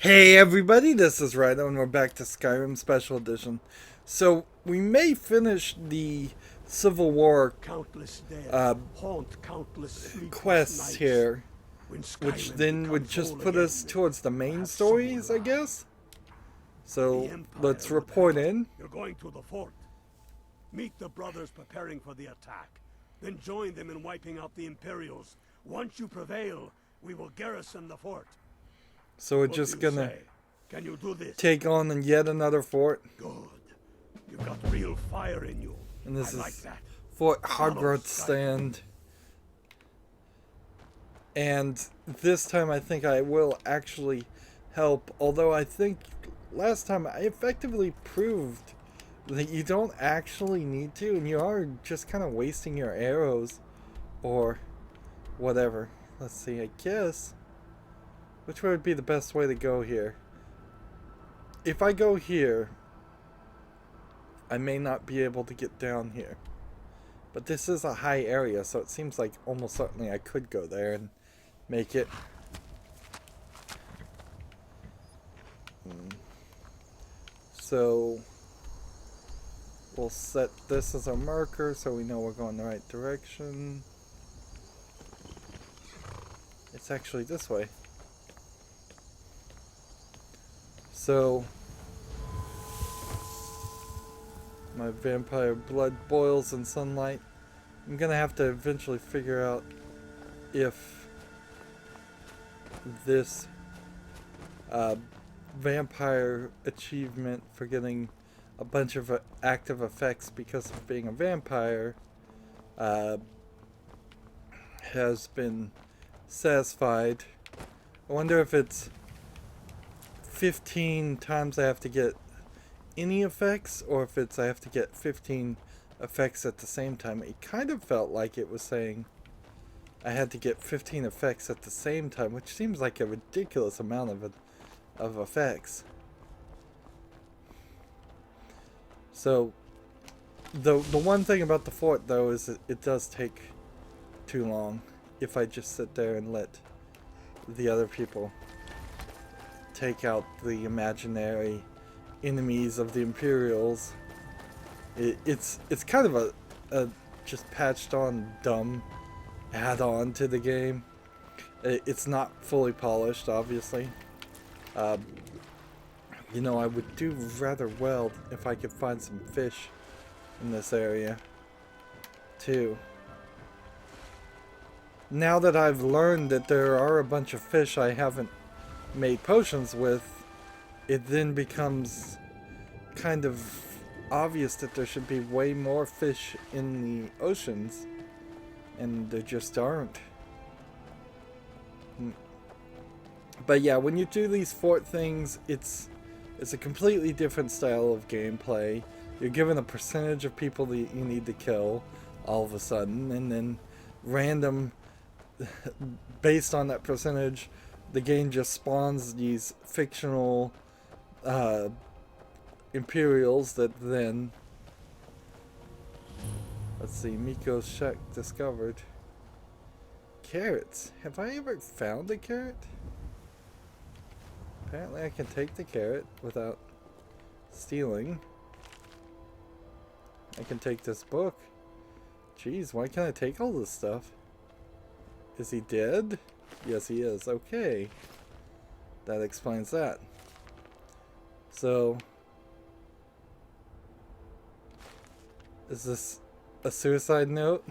Hey everybody, this is Rydo and we're back to Skyrim Special Edition. So, we may finish the Civil War Countless dead uh, haunt countless sleepless quests nights. here, When which Skyrim then would becomes just whole put us again, towards the main perhaps stories, I someone alive. guess. The So, Empire let's will report bail. in. You're going to the fort. Meet the brothers preparing for the attack. Then join them in wiping out the Imperials. Once you prevail, we will garrison the fort. So we're What just do you gonna say? Can you do this? take on yet another fort. Good. You've got real fire in you. And this I like is that. Fort Follow Hardgrowth Skyrim. Stand. And this time I think I will actually help, although I think last time I effectively proved that you don't actually need to, and you are just kind of wasting your arrows or whatever. Let's see, I guess which way would be the best way to go here? If I go here, I may not be able to get down here. But this is a high area, so it seems like almost certainly I could go there and make it. So we'll set this as a marker so we know we're going the right direction. It's actually this way. So my vampire blood boils in sunlight. I'm gonna have to eventually figure out if this vampire achievement for getting a bunch of active effects because of being a vampire has been satisfied. I wonder if it's 15 times I have to get any effects, or if it's I have to get 15 effects at the same time. It kind of felt like it was saying I had to get 15 effects at the same time, which seems like a ridiculous amount of effects. So the one thing about the fort though is it does take too long if I just sit there and let the other people take out the imaginary enemies of the Imperials. It's kind of a just patched on dumb add-on to the game. It's not fully polished, obviously. You know, I would do rather well if I could find some fish in this area too. Now that I've learned that there are a bunch of fish I haven't made potions with, it then becomes kind of obvious that there should be way more fish in the oceans, and there just aren't. But yeah, when you do these fort things, it's a completely different style of gameplay. You're given a percentage of people that you need to kill all of a sudden, and then random based on that percentage, the game just spawns these fictional Imperials that then, let's see, Miko's shack discovered. Carrots. Have I ever found a carrot? Apparently I can take the carrot without stealing. I can take this book. Jeez, why can't I take all this stuff? Is he dead? Yes, he is. Okay. That explains that. So, is this a suicide note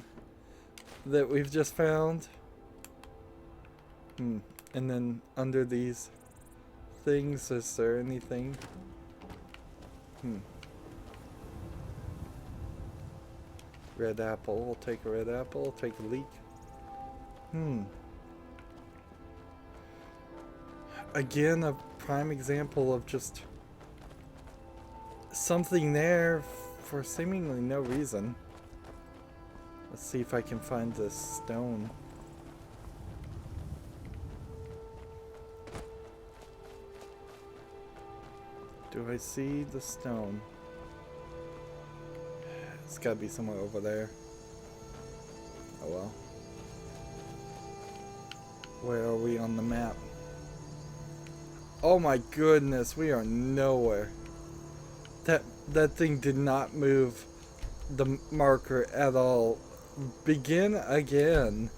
that we've just found? And then under these things, is there anything? Red apple. We'll take a red apple. We'll take a leek. Again, a prime example of just something there for seemingly no reason. Let's see if I can find this stone. Do I see the stone? It's gotta be somewhere over there. Oh well. Where are we on the map? Oh my goodness, we are nowhere. That thing did not move the marker at all. Begin again.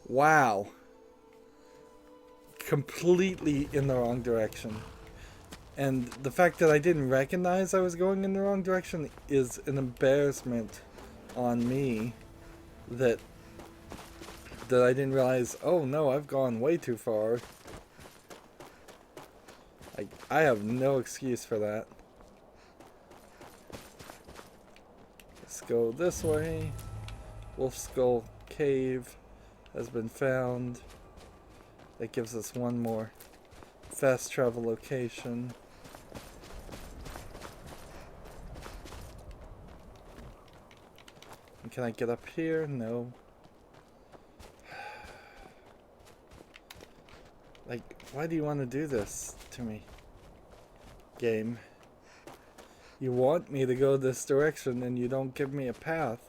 Wow. Completely in the wrong direction. And the fact that I didn't recognize I was going in the wrong direction is an embarrassment on me. That I didn't realize, oh no, I've gone way too far. I have no excuse for that. Let's go this way. Wolf Skull Cave has been found. That gives us one more fast travel location. And can I get up here? No. Like, why do you want to do this to me, game? You want me to go this direction and you don't give me a path.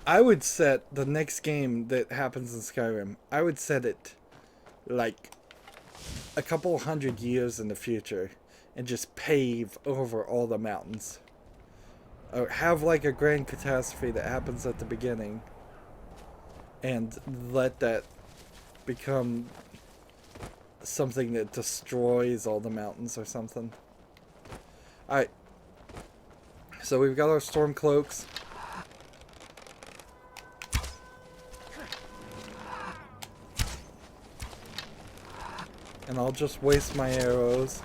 I would set the next game that happens in Skyrim, I would set it like a couple 100 years in the future and just pave over all the mountains. Or have like a grand catastrophe that happens at the beginning and let that become something that destroys all the mountains or something. Alright. So we've got our storm cloaks. And I'll just waste my arrows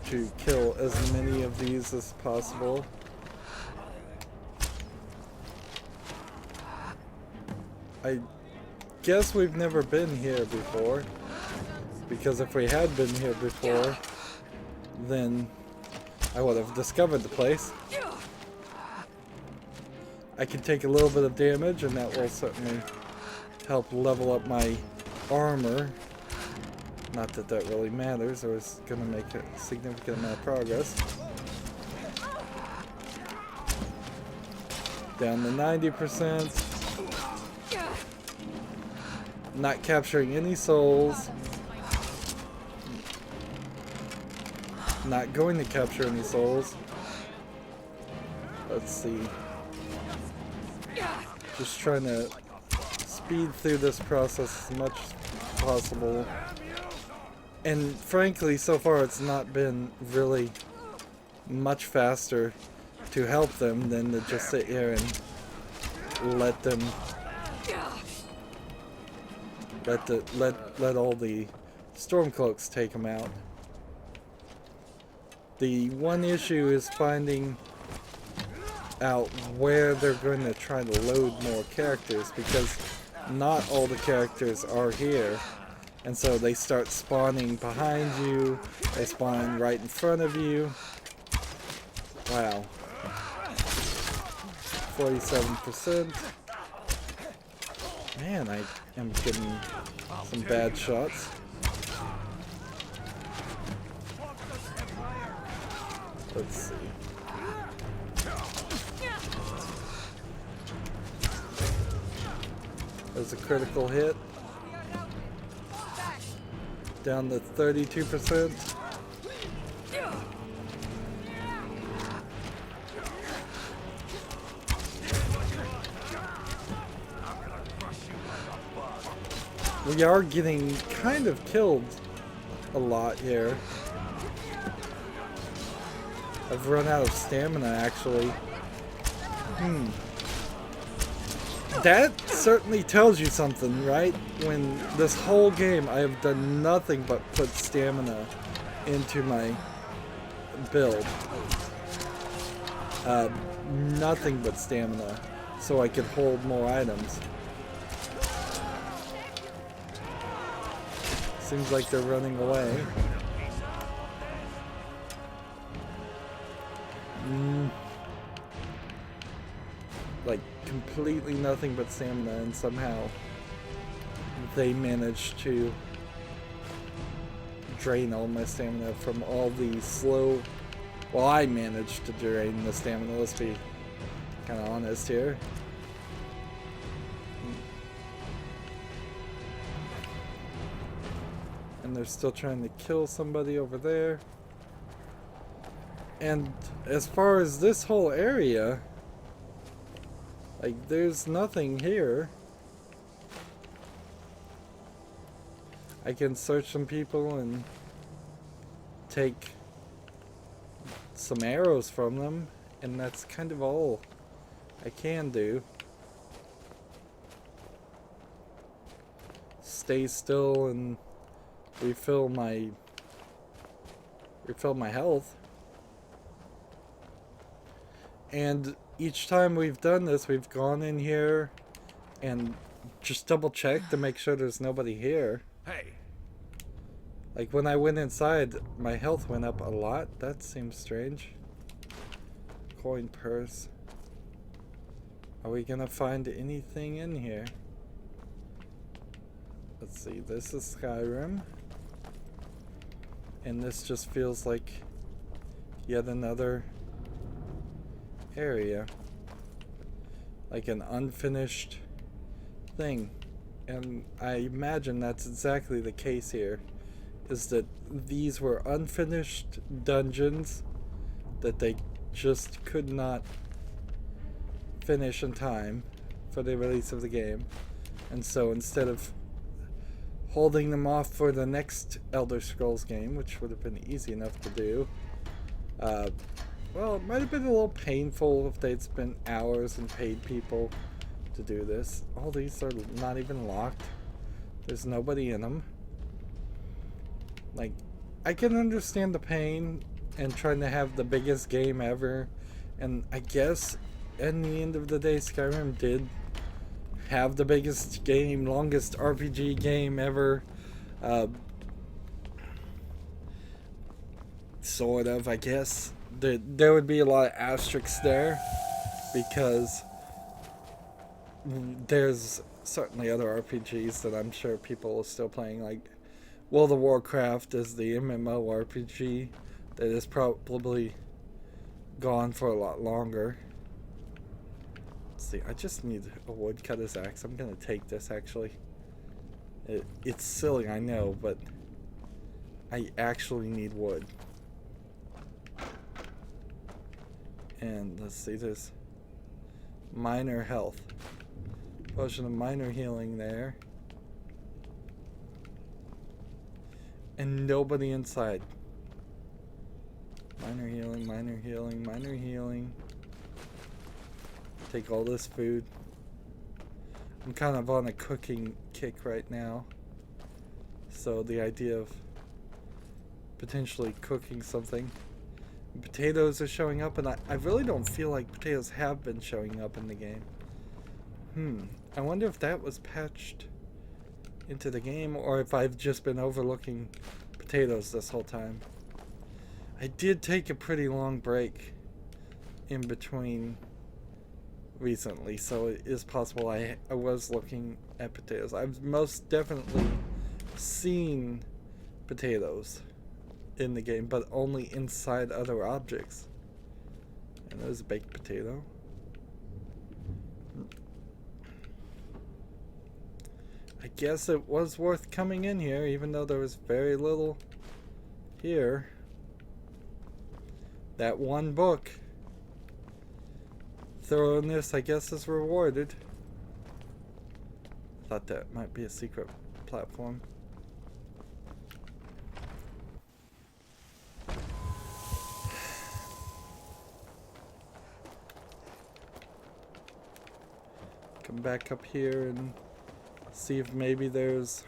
to kill as many of these as possible. I guess we've never been here before, because if we had been here before, then I would have discovered the place. I can take a little bit of damage and that will certainly help level up my armor. Not that that really matters, or is going to make a significant amount of progress. Down to 90%. Not capturing any souls. Not going to capture any souls. Let's see. Just trying to speed through this process as much as possible. And frankly, so far it's not been really much faster to help them than to just sit here and let them let all the Stormcloaks take them out. The one issue is finding out where they're going to try to load more characters, because not all the characters are here. And so they start spawning behind you, they spawn right in front of you. Wow. 47%. Man, I am getting some bad shots. Let's see. There's a critical hit. Down to 32%. We are getting kind of killed a lot here. I've run out of stamina, actually. That certainly tells you something, right? When this whole game I have done nothing but put stamina into my build. Nothing but stamina, so I could hold more items. Seems like they're running away. Like completely nothing but stamina, and somehow they managed to drain all my stamina from all the slow... Well, I managed to drain the stamina, let's be kind of honest here. And they're still trying to kill somebody over there. And as far as this whole area, like, there's nothing here. I can search some people and take some arrows from them, and that's kind of all I can do. Stay still and refill my health. And each time we've done this, we've gone in here and just double checked to make sure there's nobody here. Hey. Like when I went inside, my health went up a lot. That seems strange. Coin purse. Are we gonna find anything in here? Let's see, this is Skyrim. And this just feels like yet another area. Like an unfinished thing. And I imagine that's exactly the case here. Is that these were unfinished dungeons that they just could not finish in time for the release of the game. And so instead of holding them off for the next Elder Scrolls game, which would have been easy enough to do, well, it might have been a little painful if they'd spent hours and paid people to do this. All these are not even locked. There's nobody in them. Like, I can understand the pain and trying to have the biggest game ever, and I guess in the end of the day, Skyrim did have the biggest game, longest RPG game ever. Sort of, I guess. There would be a lot of asterisks there, because there's certainly other RPGs that I'm sure people are still playing, like World of Warcraft is the MMORPG that is probably gone for a lot longer. Let's see, I just need a woodcutter's axe. I'm gonna take this, actually. It's silly, I know, but I actually need wood. And let's see, there's minor health. Potion of minor healing there. And nobody inside. Minor healing, minor healing, minor healing. Take all this food. I'm kind of on a cooking kick right now. So the idea of potentially cooking something. Potatoes are showing up, and I really don't feel like potatoes have been showing up in the game. I wonder if that was patched into the game, or if I've just been overlooking potatoes this whole time. I did take a pretty long break in between recently, so it is possible I was looking at potatoes. I've most definitely seen potatoes in the game, but only inside other objects. And there's a baked potato. I guess it was worth coming in here, even though there was very little here. That one book. Thoroughness, I guess, is rewarded. Thought that might be a secret platform. Come back up here and see if maybe there's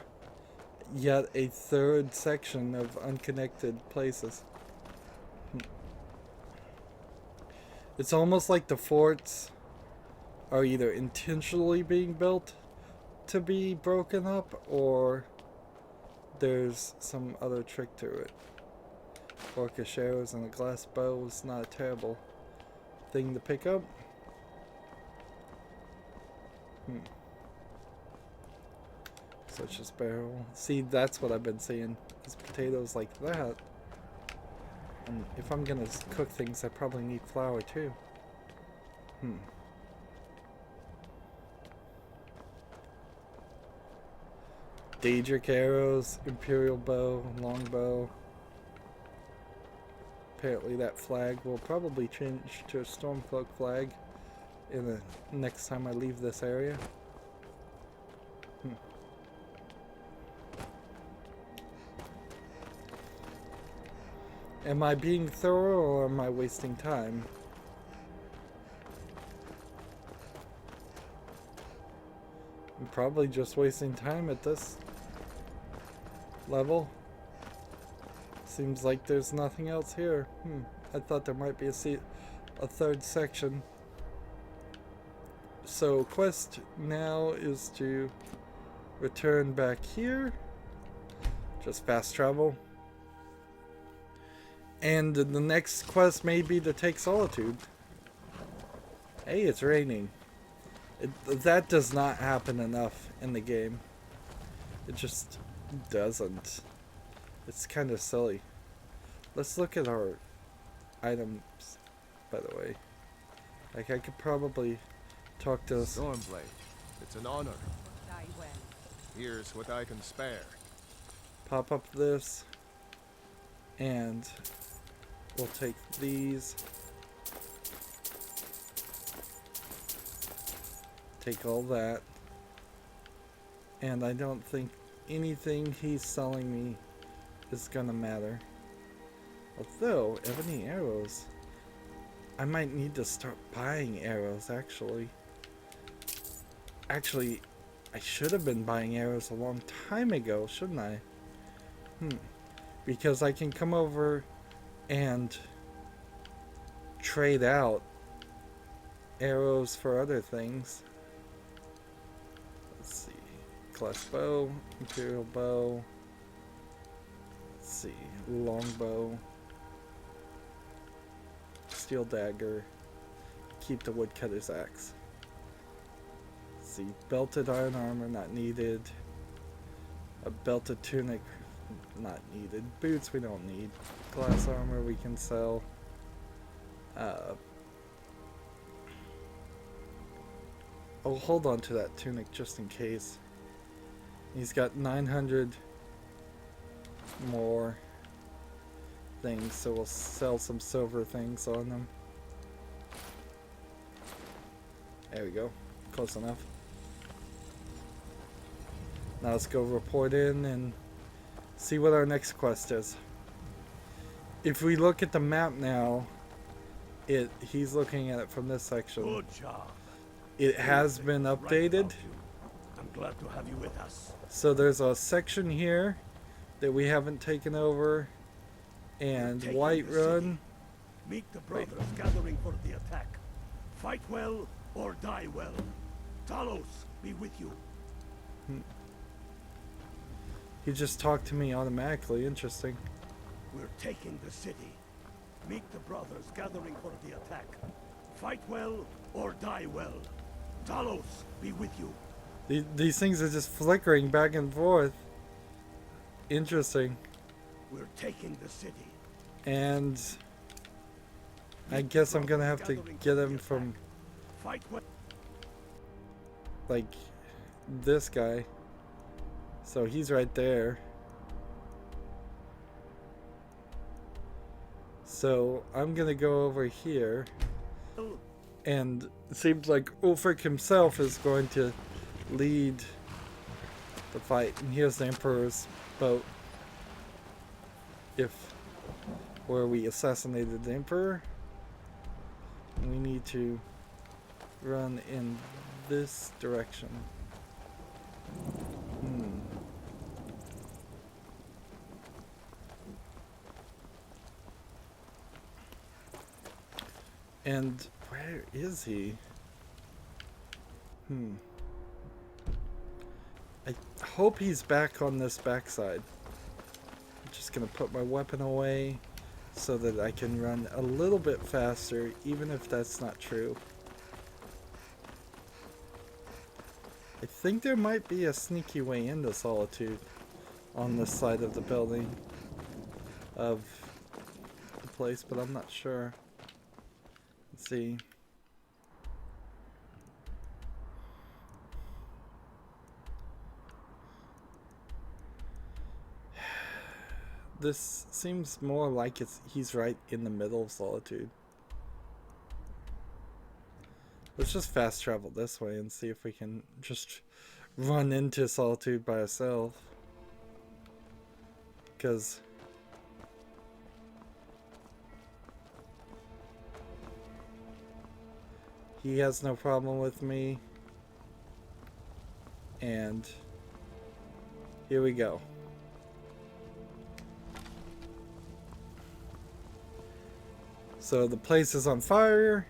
yet a third section of unconnected places. It's almost like the forts are either intentionally being built to be broken up, or there's some other trick to it. Orcish arrows and a glass bow is not a terrible thing to pick up. Such as barrel. See, that's what I've been seeing, is potatoes like that. And if I'm gonna cook things, I probably need flour too. Daedric arrows, Imperial bow, longbow. Apparently that flag will probably change to a Stormcloak flag in the next time I leave this area. Am I being thorough or am I wasting time? I'm probably just wasting time at this level. Seems like there's nothing else here. I thought there might be a third section. So quest now is to return back here. Just fast travel. And the next quest may be to take Solitude. Hey, it's raining. That does not happen enough in the game. It just doesn't. It's kind of silly. Let's look at our items, by the way. Like, I could probably talk to this. Stormblade, it's an honor. Here's what I can spare. Pop up this. And we'll take these. Take all that. And I don't think anything he's selling me is gonna matter. Although, ebony arrows. I might need to start buying arrows, actually. Actually, I should have been buying arrows a long time ago, shouldn't I? Because I can come over and trade out arrows for other things. Let's see. Class bow, Imperial bow. Let's see. Longbow. Steel dagger. Keep the woodcutter's axe. Let's see. Belted iron armor, not needed. A belted tunic, not needed. Boots we don't need. Glass armor we can sell. I'll hold on to that tunic just in case. He's got 900 more things, so we'll sell some silver things on them. There we go. Close enough. Now let's go report in and see what our next quest is. If we look at the map now, he's looking at it from this section. Good job. It has been updated. I'm glad to have you with us. So there's a section here that we haven't taken over, and Whiterun. Meet the brothers gathering for the attack. Fight well or die well. Talos be with you. He just talked to me automatically. Interesting. We're taking the city. Meet the brothers gathering for the attack. Fight well or die well. Talos be with you. These things are just flickering back and forth. Interesting. We're taking the city. And I guess I'm gonna have to get him from Fight well. like this guy. So he's right there. So I'm gonna go over here, and it seems like Ulfric himself is going to lead the fight. And here's the Emperor's boat. Where we assassinated the Emperor. We need to run in this direction. And where is he? I hope he's back on this backside. I'm just gonna put my weapon away so that I can run a little bit faster, even if that's not true. I think there might be a sneaky way into Solitude on this side of the building of the place, but I'm not sure. Let's see. this seems more like he's right in the middle of Solitude. Let's just fast travel this way and see if we can just run into Solitude by ourselves. Because he has no problem with me. And here we go. So the place is on fire.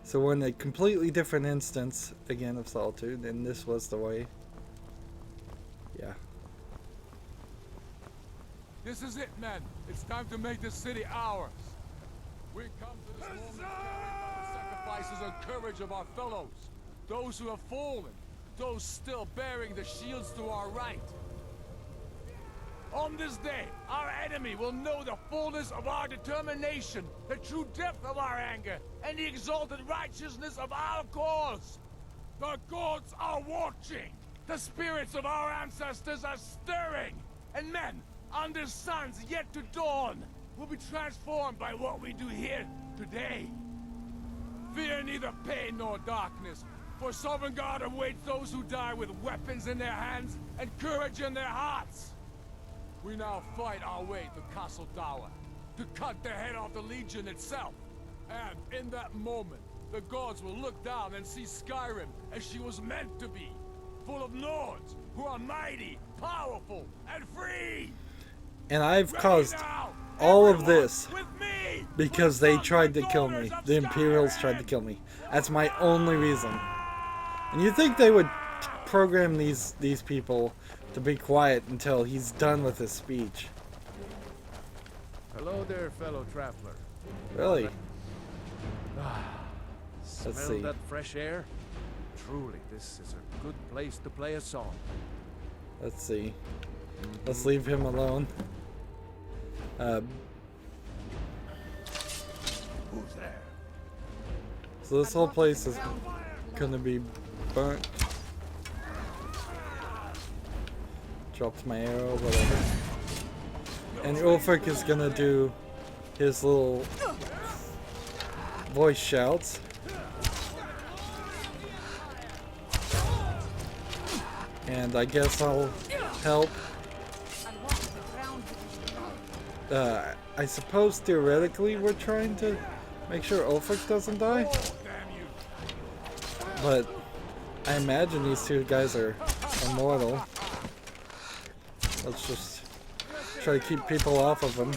So we're in a completely different instance again of Solitude, and this was the way. Yeah. This is it, men. It's time to make this city ours. We come to this moment carrying the sacrifices and courage of our fellows, those who have fallen, those still bearing the shields to our right. On this day, our enemy will know the fullness of our determination, the true depth of our anger, and the exalted righteousness of our cause. The gods are watching. The spirits of our ancestors are stirring. And men, under suns yet to dawn, will be transformed by what we do here today. Fear neither pain nor darkness, for Sovereign God awaits those who die with weapons in their hands and courage in their hearts. We now fight our way to Castle Tower, to cut the head off the Legion itself. And in that moment, the gods will look down and see Skyrim as she was meant to be, full of Nords who are mighty, powerful, and free. And I've caused all of this because they tried to kill me. The Imperials tried to kill me. That's my only reason. And you think they would program these people to be quiet until he's done with his speech. Hello there, fellow traveler. Really? Smell see. that fresh air? Truly, this is a good place to play a song. Let's see. Let's leave him alone. Who's there? So this whole place is gonna be burnt. Dropped my arrow, whatever. And Ulfric is gonna do his little voice shouts. And I guess I'll help. I suppose theoretically we're trying to make sure Ulfric doesn't die. But I imagine these two guys are immortal. Let's just try to keep people off of him.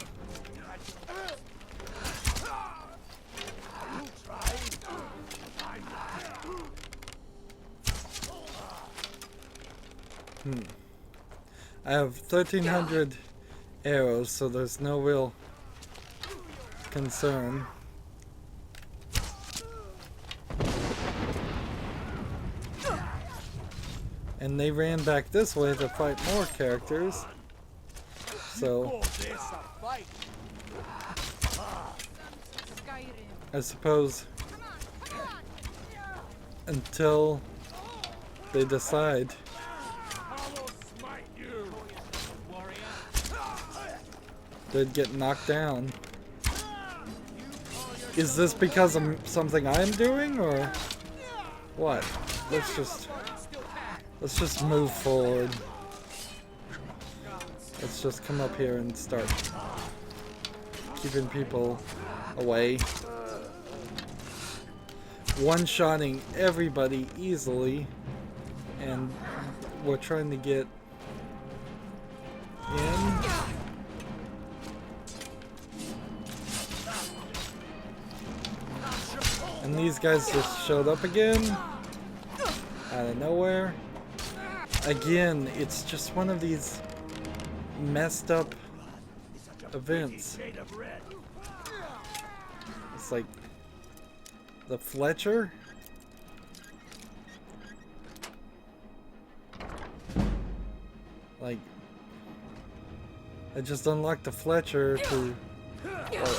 I have 1,300 arrows, so there's no real concern. And they ran back this way to fight more characters. So I suppose until they decide. They'd get knocked down. Is this because of something I'm doing, or what? Let's just move forward. Let's just come up here and start keeping people away. One-shotting everybody easily, and we're trying to get in. And these guys just showed up again out of nowhere. Again, it's just one of these messed up events. It's like the Fletcher. Like, I just unlocked the Fletcher to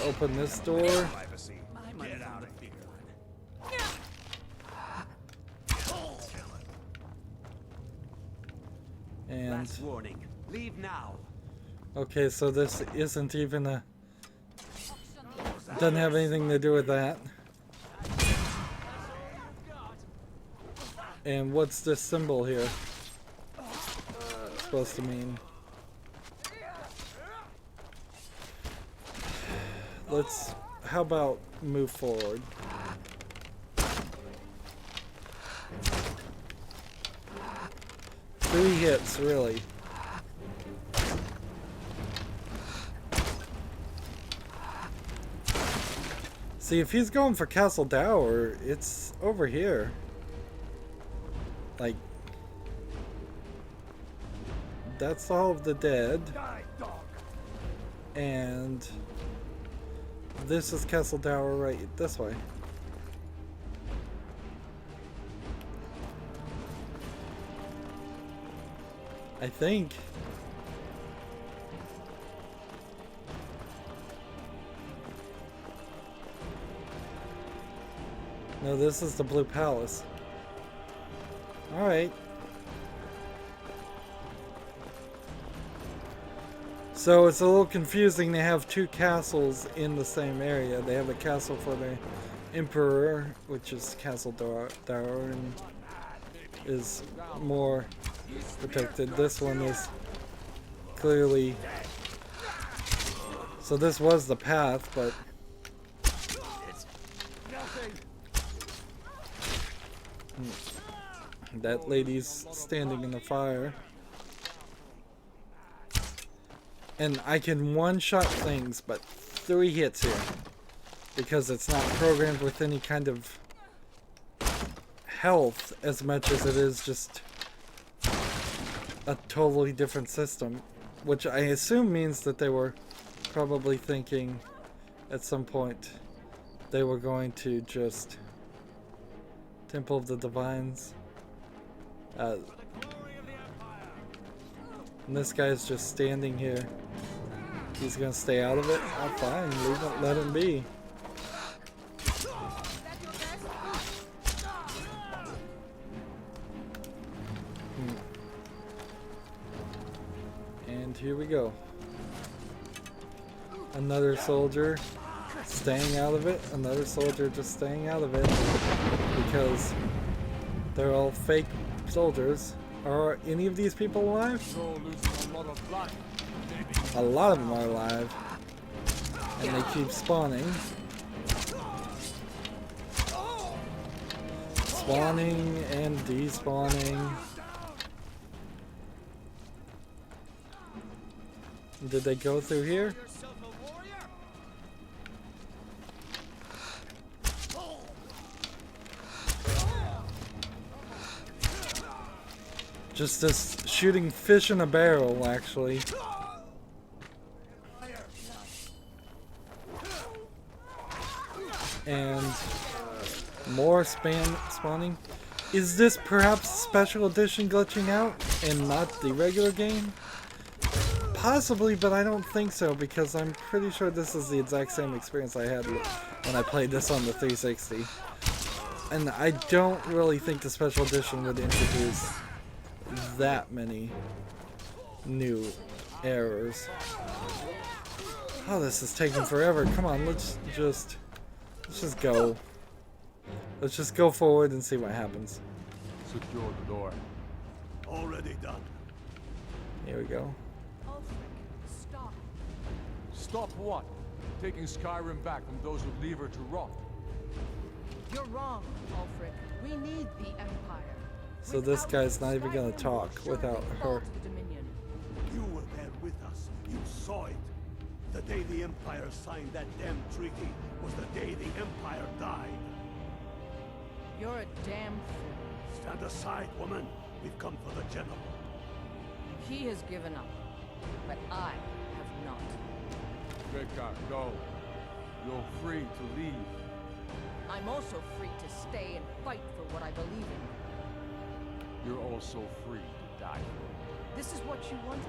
open this door. Get out of here. And Last warning. Leave now. Okay, so this isn't even a... Doesn't have anything to do with that. And what's this symbol here supposed to mean? Let's... How about move forward? Three hits, really. See, if he's going for Castle Dower, it's over here. Like, that's all of the dead. And this is Castle Dower right this way. I think. No, this is the Blue Palace. Alright. So it's a little confusing to have two castles in the same area. They have a castle for the Emperor, which is Castle Dower, and is more protected. This one is clearly... So this was the path, but... That lady's standing in the fire. And I can one-shot things, but 3 hits here. Because it's not programmed with any kind of health as much as it is just a totally different system. Which I assume means that they were probably thinking at some point they were going to just... Temple of the Divines. And this guy's just standing here. He's gonna stay out of it? Oh, fine. Leave it, let him be. And here we go. Another soldier staying out of it. Another soldier just staying out of it. Because they're all fake soldiers. Are any of these people alive? A lot of them are alive. And they keep spawning. Spawning and despawning. Did they go through here? Just this shooting fish in a barrel, actually. And more spawning. Is this perhaps Special Edition glitching out and not the regular game? Possibly, but I don't think so, because I'm pretty sure this is the exact same experience I had when I played this on the 360. And I don't really think the Special Edition would introduce that many new errors. Oh, this is taking forever. Come on, let's just go. Let's just go forward and see what happens. Secure the door. Already done. Here we go. Stop. Stop what? Taking Skyrim back from those who leave her to rot. You're wrong, Ulfric. We need the Empire. So this guy's not even gonna talk without her. You were there with us. You saw it. The day the Empire signed that damn treaty was the day the Empire died. You're a damn fool. Stand aside, woman. We've come for the general. He has given up, but I have not. Vicar, go. You're free to leave. I'm also free to stay and fight for what I believe in. You're also free to die. This is what you wanted?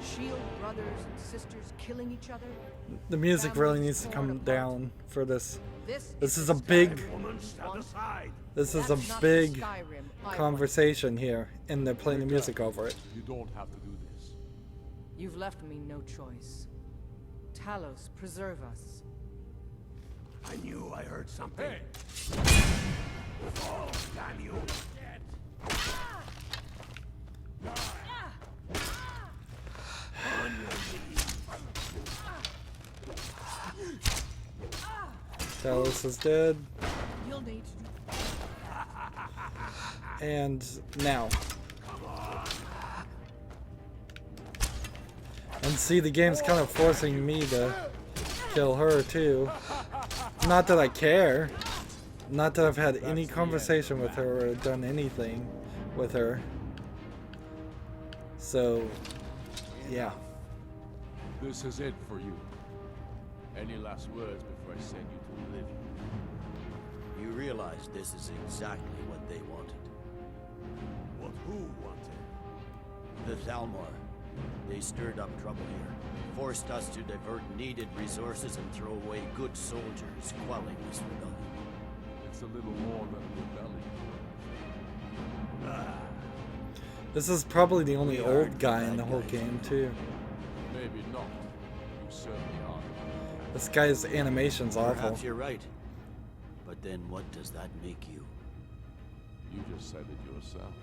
Shield brothers and sisters killing each other? The music really needs to come down for this. This is a big... Woman, stand aside. This is a big conversation here, and they're playing the music over it. You don't have to do this. You've left me no choice. Talos, preserve us. I knew I heard something. Hey! Oh, damn you! On your knees. Talos is dead. You'll need to do. And now. And see, the game's kind of forcing me to kill her too. Not that I care. Not that I've had any conversation with her or done anything with her. So, yeah. This is it for you. Any last words before I send you to oblivion? You realize this is exactly what they wanted. What who wanted? The Thalmor. They stirred up trouble here, forced us to divert needed resources and throw away good soldiers, quelling this rebellion. It's a little more than a rebellion. This is probably the only We are old guy in the bad whole guys. game too. Maybe not. You certainly are. This guy's animation's awful. Perhaps you're right. But then what does that make you? You just said it yourself.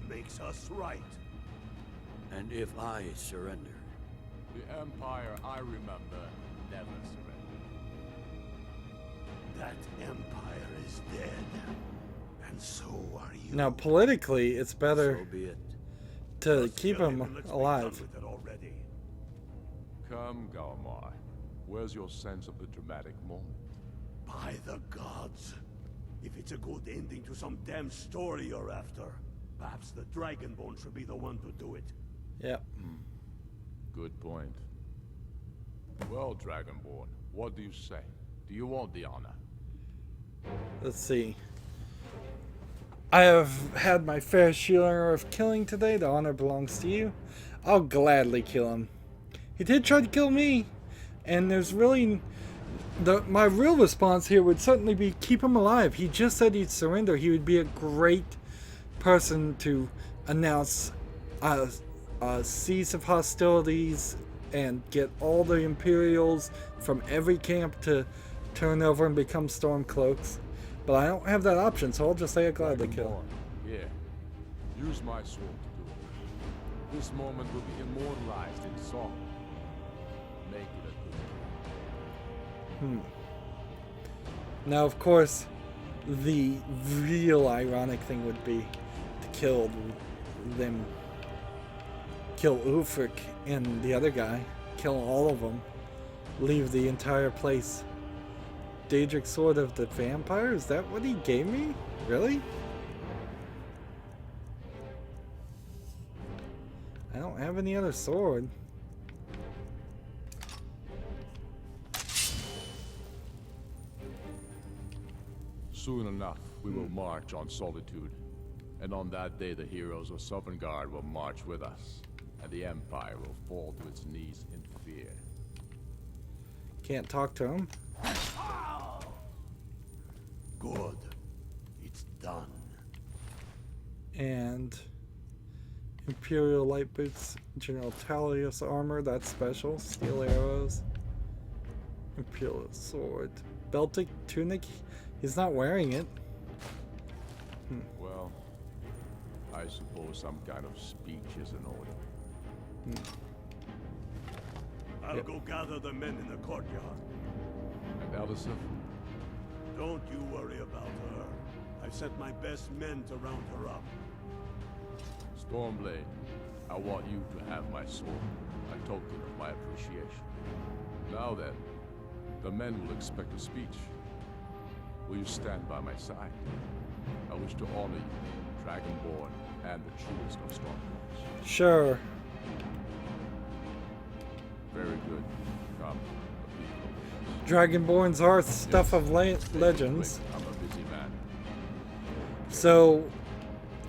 It makes us right. And if I surrender? The Empire I remember never surrendered. That empire is dead. And so are you. Now, politically, it's better So be it. to keep Kill him him and let's be alive. done with it already. Come, Galmar. Where's your sense of the dramatic moment? By the gods. If it's a good ending to some damn story you're after, perhaps the Dragonborn should be the one to do it. Yep. Good point. Well, Dragonborn, what do you say? Do you want the honor? Let's see. I have had my fair share of killing today. The honor belongs to you. I'll gladly kill him. He did try to kill me, and there's really my real response here would certainly be keep him alive. He just said he'd surrender. He would be a great person to announce a cease of hostilities and get all the Imperials from every camp to turn over and become Stormcloaks. But I don't have that option, so I'll just say I gladly kill. Dragonborn, yeah. Use my sword to do it. This moment will be immortalized in song. Make it a good one. Now, of course, the real ironic thing would be to kill them. Kill Ulfric and the other guy. Kill all of them. Leave the entire place. Daedric Sword of the Vampire? Is that what he gave me? Really? I don't have any other sword. Soon enough, we will march on Solitude. And on that day, the heroes of Sovngarde will march with us. And the Empire will fall to its knees in fear. Can't talk to him. Good. It's done. And Imperial Light Boots, General Talius armor, that's special. Steel arrows. Imperial sword. Beltic tunic, he's not wearing it. Well, I suppose some kind of speech is in order. I'll Yep. go gather the men in the courtyard. And Elisif? Don't you worry about her. I've sent my best men to round her up. Stormblade, I want you to have my sword, a token of my appreciation. Now then, the men will expect a speech. Will you stand by my side? I wish to honor you, Dragonborn, and the truest of Stormblades. Sure. Very good. Come, the people of Dragonborns are stuff of Yes, legends. I'm a busy man. So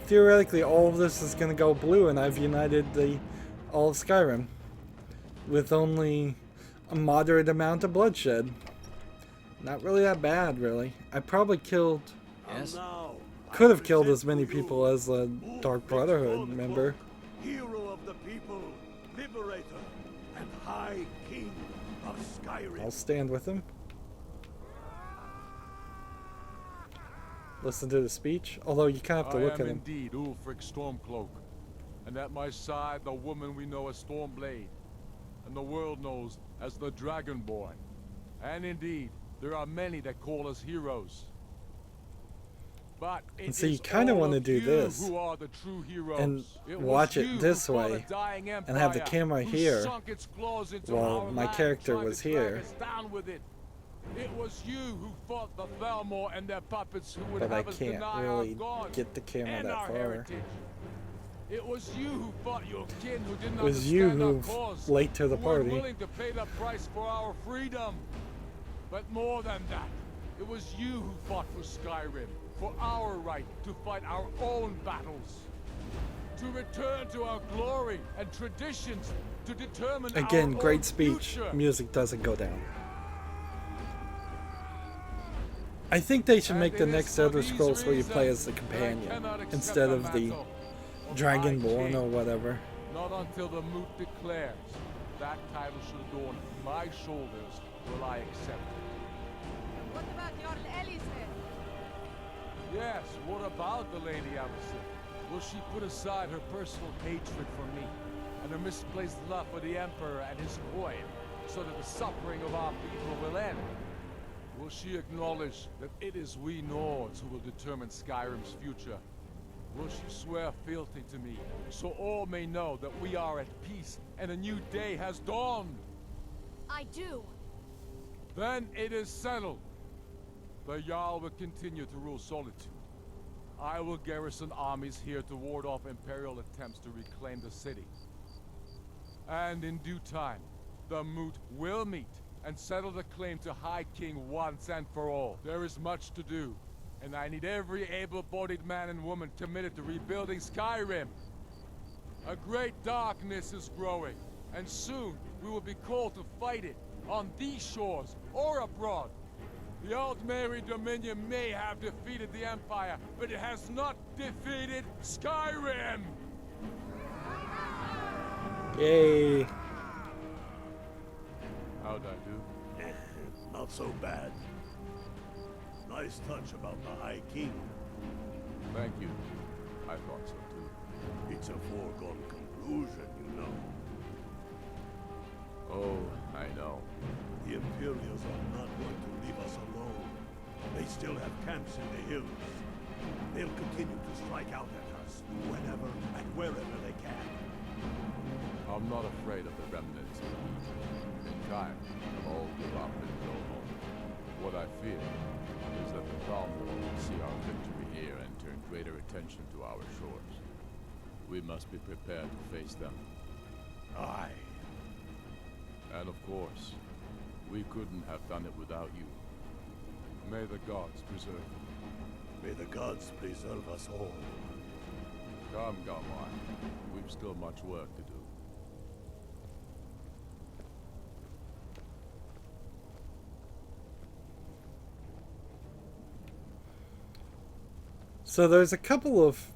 theoretically all of this is going to go blue, and I've united all of Skyrim with only a moderate amount of bloodshed. Not really that bad, really. I probably killed, Yes? Now, could I have killed present as many to you people as the Ulfric's Dark Brotherhood Stormcloak, member. Hero of the people, liberator, and High King of Skyrim. I'll stand with him. Listen to the speech, although you kind of have to look at him. I am indeed Ulfric Stormcloak, and at my side the woman we know as Stormblade, and the world knows as the Dragonborn. And indeed, there are many that call us heroes. But it And so you is kind of all want to of do you this who are the true heroes. and It was watch you it who this fought a way dying and have the empire, camera who here sunk its claws into while our my land, character trying was to drag here. us down with it. It was you who fought the Thalmor and their puppets who would But I have us can't deny really our gods get the camera and that our far. heritage. It was you who fought your kin who didn't It was you understand our who's cause, late to the who weren't party. willing to pay the price for our freedom. But more than that, it was you who fought for Skyrim, for our right to fight our own battles, to return to our glory and traditions, to determine Again, our great own speech. future. Music doesn't go down. I think they should And make the it is next for Elder these Scrolls where you play as the reasons that I companion cannot accept instead the of the mantle of Dragonborn High or King. whatever. Not until the moot declares that title should adorn my shoulders will I accept it. What about Jarl Elisir? Yes, what about the Lady Alison? Will she put aside her personal hatred for me and her misplaced love for the Emperor and his coin so that the suffering of our people will end? Will she acknowledge that it is we Nords who will determine Skyrim's future? Will she swear fealty to me so all may know that we are at peace and a new day has dawned? I do. Then it is settled. The Jarl will continue to rule Solitude. I will garrison armies here to ward off Imperial attempts to reclaim the city. And in due time, the Moot will meet and settle the claim to High King once and for all. There is much to do, and I need every able-bodied man and woman committed to rebuilding Skyrim. A great darkness is growing, and soon we will be called to fight it, on these shores or abroad. The Altmeri Dominion may have defeated the Empire, but it has not defeated Skyrim! Yay! How'd I do? Not so bad. Nice touch about the High King. Thank you. I thought so too. It's a foregone conclusion, you know. Oh, I know. The Imperials are not going to leave us alone. They still have camps in the hills. They'll continue to strike out at us whenever and wherever they can. I'm not afraid of the remnants. In time, they'll all give up and go home. What I fear is that the Thalmor will see our victory here and turn greater attention to our shores. We must be prepared to face them. Aye. And of course, we couldn't have done it without you. May the gods preserve you. May the gods preserve us all. Come, Galmar. We've still much work to do. So there's a couple of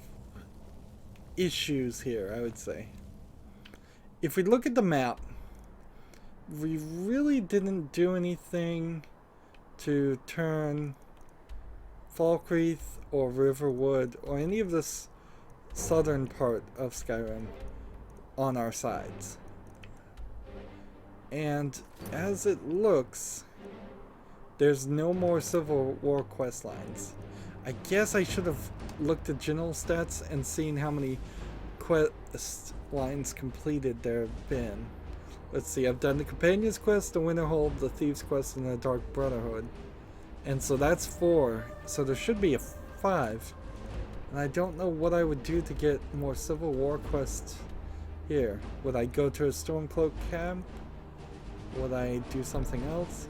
issues here, I would say. If we look at the map, we really didn't do anything to turn Falkreath or Riverwood or any of this southern part of Skyrim on our sides. And as it looks, there's no more Civil War quest lines. I guess I should have looked at general stats and seen how many quest lines completed there have been. Let's see, I've done the Companion's Quest, the Winterhold, the Thieves' Quest, and the Dark Brotherhood. And so that's 4, so there should be a 5. And I don't know what I would do to get more Civil War quests here. Would I go to a Stormcloak camp? Would I do something else?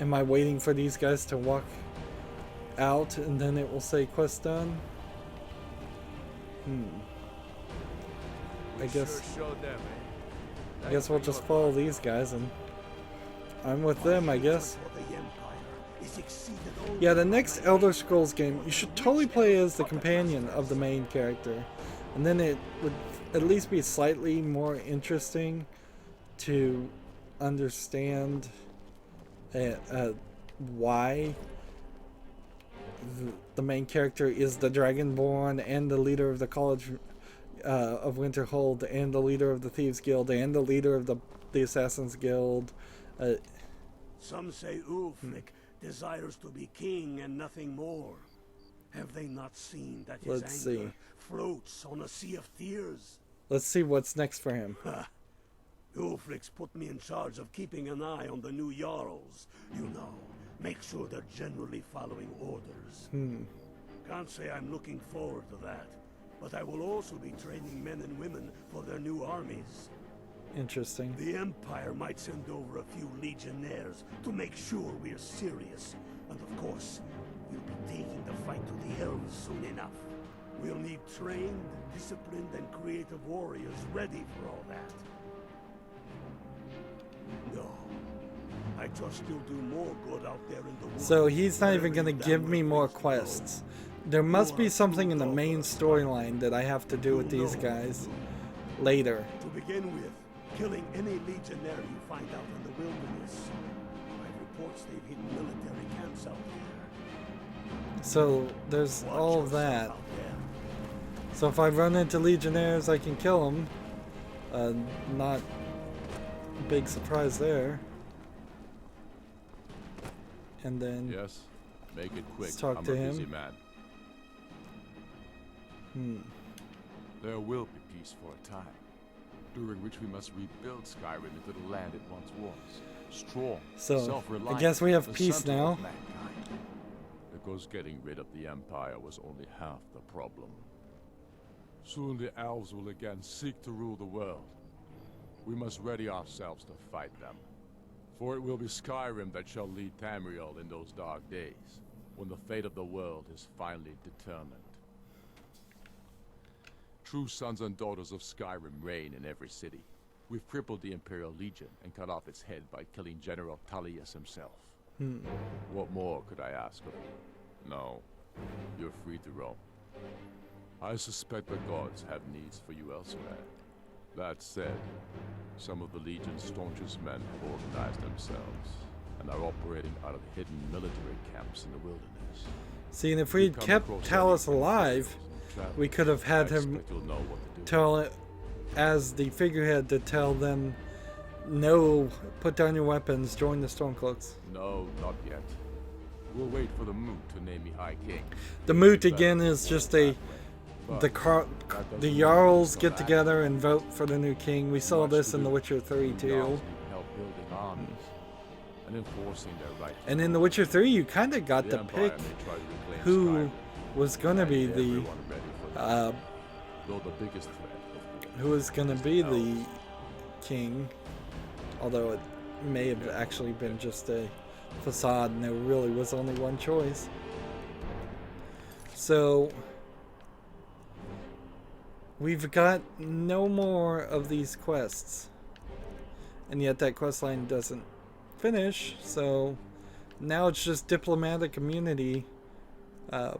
Am I waiting for these guys to walk out and then it will say quest done? I guess we'll just follow these guys and I'm with them, I guess. Yeah, the next Elder Scrolls game, you should totally play as the companion of the main character. And then it would at least be slightly more interesting to understand why the main character is the Dragonborn and the leader of the College of Winterhold and the leader of the Thieves Guild and the leader of the Assassins Guild. Some say Ulfric desires to be king and nothing more. Have they not seen that his anger floats on a sea of tears? Let's see what's next for him. Ulfric's put me in charge of keeping an eye on the new Jarls. You know, make sure they're generally following orders. Can't say I'm looking forward to that, but I will also be training men and women for their new armies. Interesting. The Empire might send over a few legionnaires to make sure we're serious. And of course, we'll be taking the fight to the Elves soon enough. We'll need trained, disciplined, and creative warriors ready for all that. No, I trust you'll do more good out there in the world. So he's not even going to give me more quests. There must be something in the main storyline that I have to do with these guys later. To begin with, killing any legionnaire you find out in the wilderness. By reports, they've hidden military camps out there. So there's Watch all of yourself that. out there. So if I run into legionnaires, I can kill them. Not a big surprise there. And then Yes, make it quick. Let's talk I'm to a him. busy man. There will be peace for a time, during which we must rebuild Skyrim into the land it once was. Strong, So, self-reliant, I guess we have the peace center now. of mankind. Because getting rid of the Empire was only half the problem. Soon the elves will again seek to rule the world. We must ready ourselves to fight them. For it will be Skyrim that shall lead Tamriel in those dark days, when the fate of the world is finally determined. True sons and daughters of Skyrim reign in every city. We've crippled the Imperial Legion and cut off its head by killing General Tullius himself. What more could I ask of you? No, you're free to roam. I suspect the gods have needs for you elsewhere. That said, some of the Legion's staunchest men have organized themselves and are operating out of hidden military camps in the wilderness. See, and if we'd kept Talus alive, we could have had him expect you'll know what to do. tell it as the figurehead to tell them, no, put down your weapons, join the Stormcloaks. No, not yet. We'll wait for the moot to name me High King. The moot again is just the Jarls get together and vote for the new king. We saw this in The Witcher 3 Jarls too. need help building armies and enforcing their right. And in The Witcher 3 you kind of got The to Empire pick may try to reclaim who Skyrim, was going to be and the everyone ready for that. Though the biggest threat, of course, who was going to be the elves. king, although it may have actually been just a facade and there really was only one choice. So we've got no more of these quests, and yet that quest line doesn't finish, so now it's just diplomatic immunity. How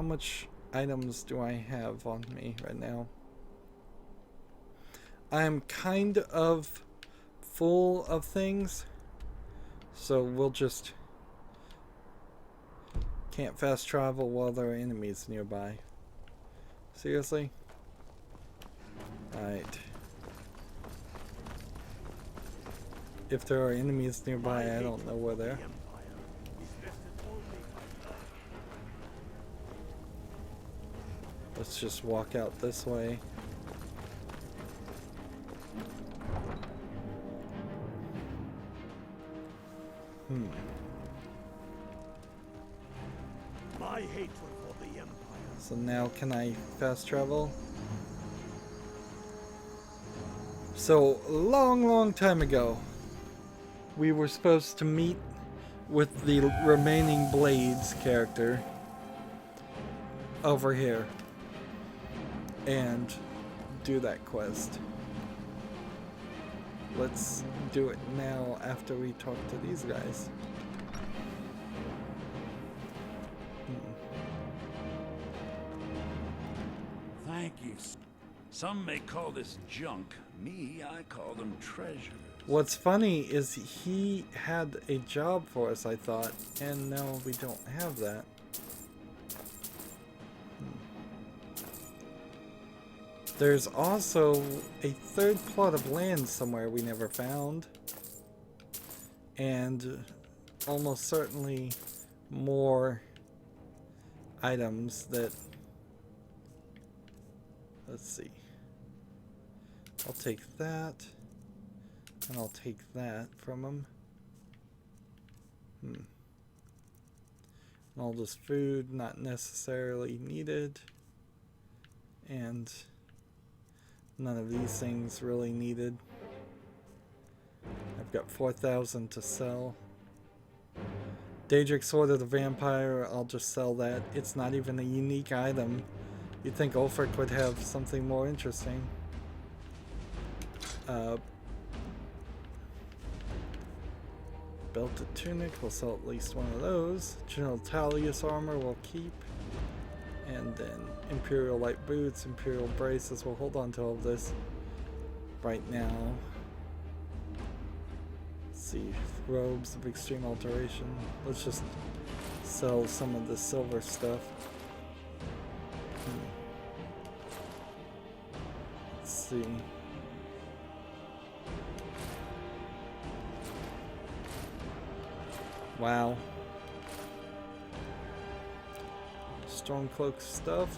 much items do I have on me right now? I'm kind of full of things, so we'll just can't fast travel while there are enemies nearby. Seriously? Alright. If there are enemies nearby, I don't know where they're. Let's just walk out this way. My hatred for the Empire. So now can I fast travel? So long time ago, we were supposed to meet with the remaining Blades character over here and do that quest. Let's do it now after we talk to these guys. Thank you. Some may call this junk. Me, I call them treasures. What's funny is he had a job for us, I thought, and now we don't have that. There's also a third plot of land somewhere we never found. And almost certainly more items that... Let's see. I'll take that. And I'll take that from him. And all this food, not necessarily needed. And none of these things really needed. I've got 4,000 to sell. Daedric Sword of the Vampire, I'll just sell that. It's not even a unique item. You'd think Ulfric would have something more interesting. Belted Tunic, we'll sell at least one of those. General Talius Armor we'll keep. And then Imperial Light Boots, Imperial Braces, we'll hold on to all of this right now. Let's see, Robes of Extreme Alteration. Let's just sell some of the silver stuff. Let's see. Wow. Stormcloak stuff.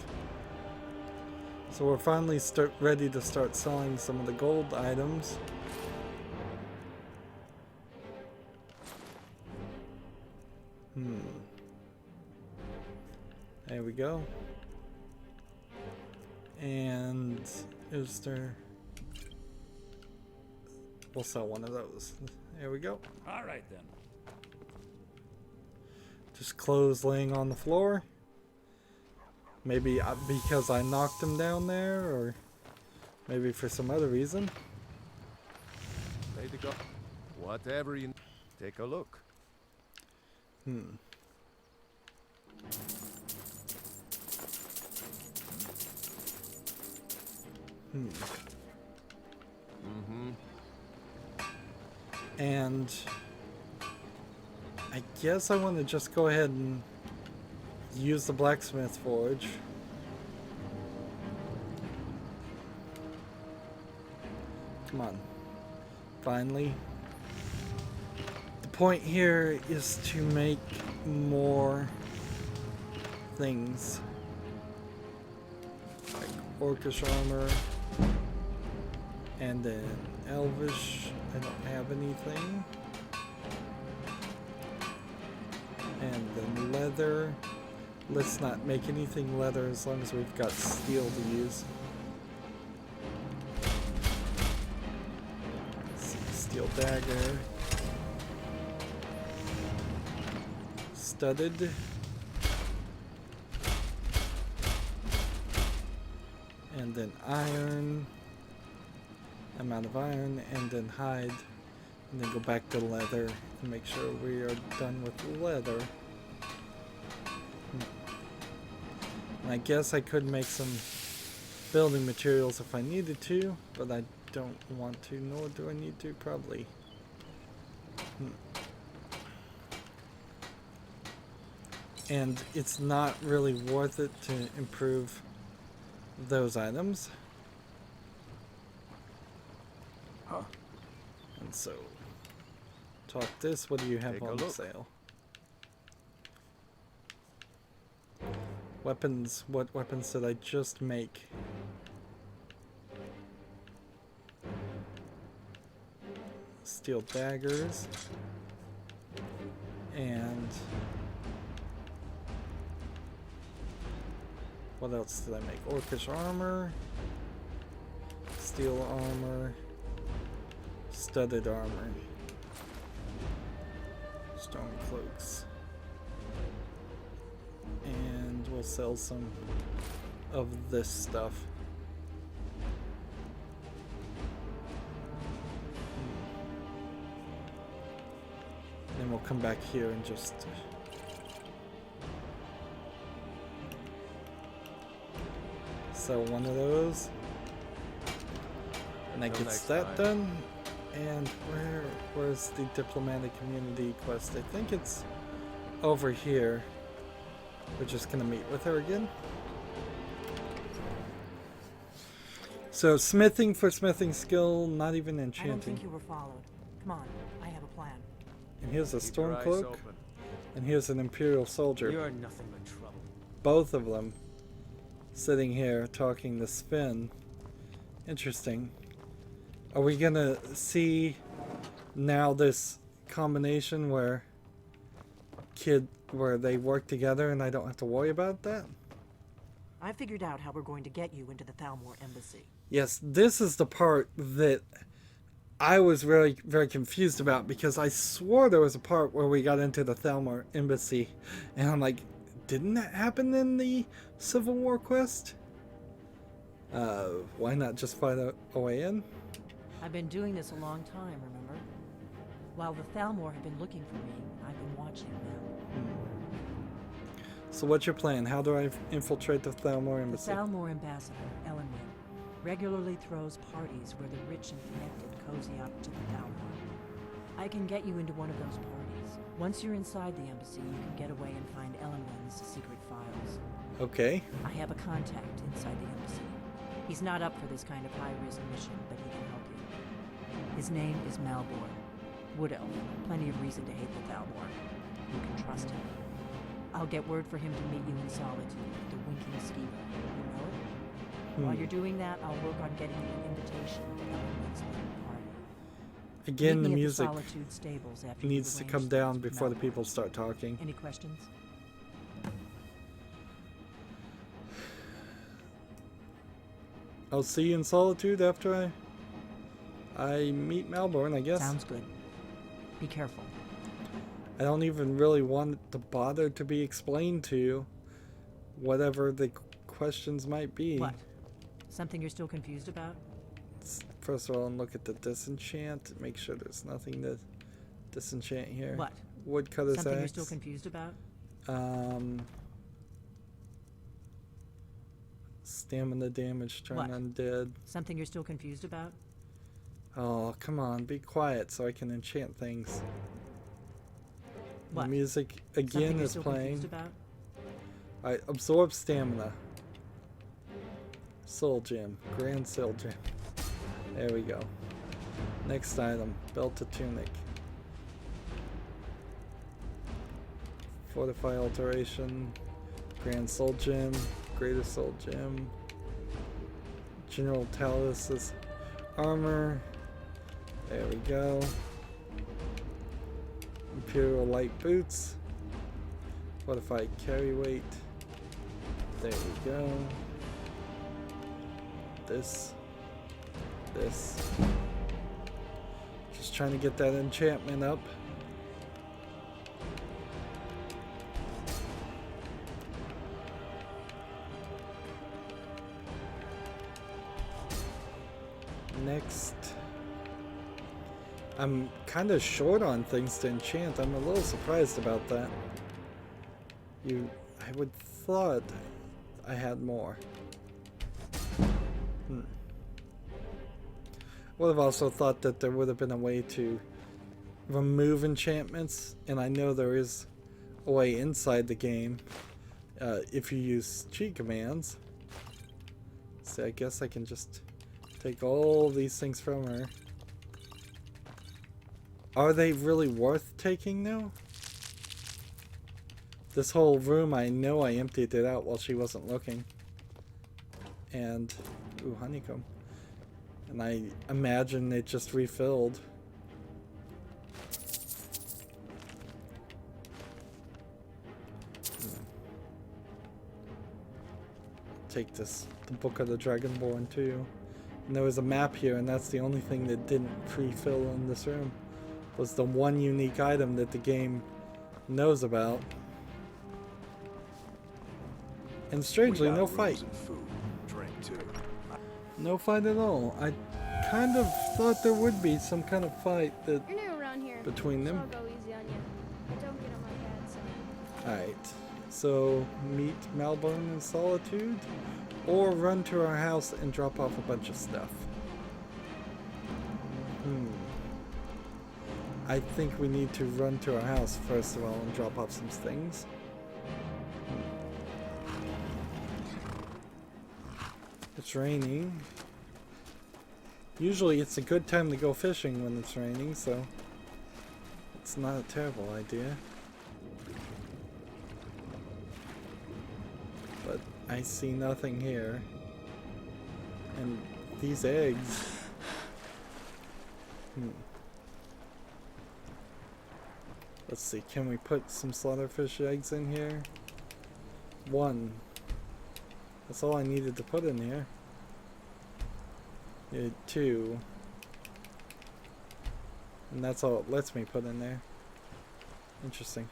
So we're finally ready to start selling some of the gold items. There we go. And is there... We'll sell one of those. There we go. All right then. Just clothes laying on the floor. Maybe because I knocked him down there, or maybe for some other reason. Ready to go. Whatever you... Take a look. And I guess I want to just go ahead and use the blacksmith forge. Come on. Finally. The point here is to make more things. Like orcish armor. And then elvish. I don't have anything. And then leather. Let's not make anything leather as long as we've got steel to use. Steel dagger. Studded. And then iron. I'm out of iron. And then hide. And then go back to leather and make sure we are done with leather. And I guess I could make some building materials if I needed to, but I don't want to, nor do I need to, probably. And it's not really worth it to improve those items. And so, talk this, what do you have on sale? Weapons, what weapons did I just make? Steel daggers. And what else did I make? Orcish armor. Steel armor. Studded armor. Stone cloaks. And we'll sell some of this stuff. Then we'll come back here and just So one of those. And that Until gets next that time. done. And where's the diplomatic community quest? I think it's over here. We're just gonna meet with her again. So smithing for smithing skill, not even I don't think enchanting. you were followed. Come on, I have a plan. And here's a Keep your storm eyes cloak. open. And here's an Imperial soldier. You're nothing but trouble. Both of them sitting here talking to Sven. Interesting. Are we gonna see now this combination where they work together and I don't have to worry about that? I figured out how we're going to get you into the Thalmor embassy. Yes, this is the part that I was very, very confused about, because I swore there was a part where we got into the Thalmor embassy, and I'm like, didn't that happen in the Civil War quest? Why not just find a way in? I've been doing this a long time, remember? While the Thalmor have been looking for me, I've been watching them. So what's your plan? How do I infiltrate the Thalmor The embassy? Thalmor ambassador, Elenwen, regularly throws parties where the rich and connected cozy up to the Thalmor. I can get you into one of those parties. Once you're inside the embassy, you can get away and find Elenwen's secret files. Okay. I have a contact inside the embassy. He's not up for this kind of high-risk mission, but he can help you. His name is Malborn. Wood Elf. Plenty of reason to hate the Thalmor. You can trust him. I'll get word for him to meet you in Solitude at the Winking Skeever. You know it? While you're doing that, I'll work on getting you an invitation to Elenwen's little party. Again, Meet the me at music Solitude stables after you've needs to arranged come things down with before the Malborn. people start talking. Any questions? I'll see you in Solitude after I meet Malborn, I guess. Sounds good. Be careful. I don't even really want it to bother to be explained to you, whatever the questions might be. What? Something you're still confused about? First of all, look at the disenchant. Make sure there's nothing to disenchant here. What? Woodcutter's Something you're axe. still confused about? Stamina damage, turn What? undead. Something you're still confused about? Oh, come on, be quiet so I can enchant things. What? The music Something again you're is still playing. confused about? I absorb stamina. Soul gem, grand soul gem. There we go. Next item, belt to tunic. Fortify alteration, grand soul gem, greater soul gem. General Talus's armor. There we go. Imperial light boots. Fortified carry weight. There we go. This. Just trying to get that enchantment up. Next. I'm kind of short on things to enchant. I'm a little surprised about that. I would thought I had more. Would have also thought that there would have been a way to remove enchantments, and I know there is a way inside the game if you use cheat commands. So I guess I can just take all these things from her. Are they really worth taking now? This whole room, I know I emptied it out while she wasn't looking. And, ooh, honeycomb. And I imagine it just refilled. Take this, the Book of the Dragonborn too. And there was a map here, and that's the only thing that didn't pre-fill in this room. Was the one unique item that the game knows about. And strangely, no fight. No fight at all. I kind of thought there would be some kind of fight that You're new around here, between so them. I'll go easy on you. But don't get on my bad side. Alright, so meet Malborn in Solitude, or run to our house and drop off a bunch of stuff. I think we need to run to our house first of all and drop off some things. It's raining. Usually it's a good time to go fishing when it's raining, so it's not a terrible idea. But I see nothing here. And these eggs. Let's see, can we put some slaughterfish eggs in here? 1. That's all I needed to put in here. 2. And that's all it lets me put in there. Interesting.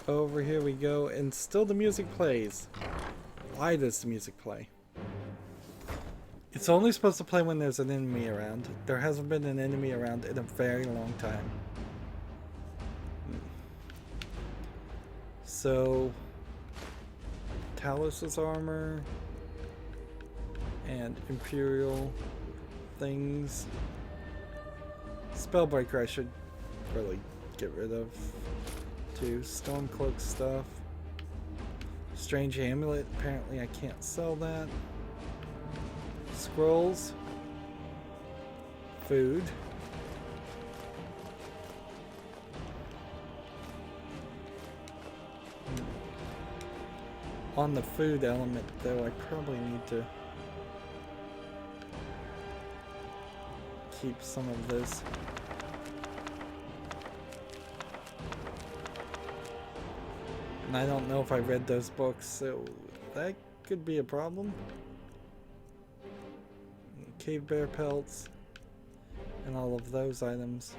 Over here we go, and still the music plays. Why does the music play? It's only supposed to play when there's an enemy around. There hasn't been an enemy around in a very long time. So, Talos's armor and Imperial things. Spellbreaker I should really get rid of too. Stormcloak stuff. Strange amulet, apparently I can't sell that. Scrolls. Food. On the food element though, I probably need to keep some of this. And I don't know if I read those books, so that could be a problem. Cave bear pelts and all of those items.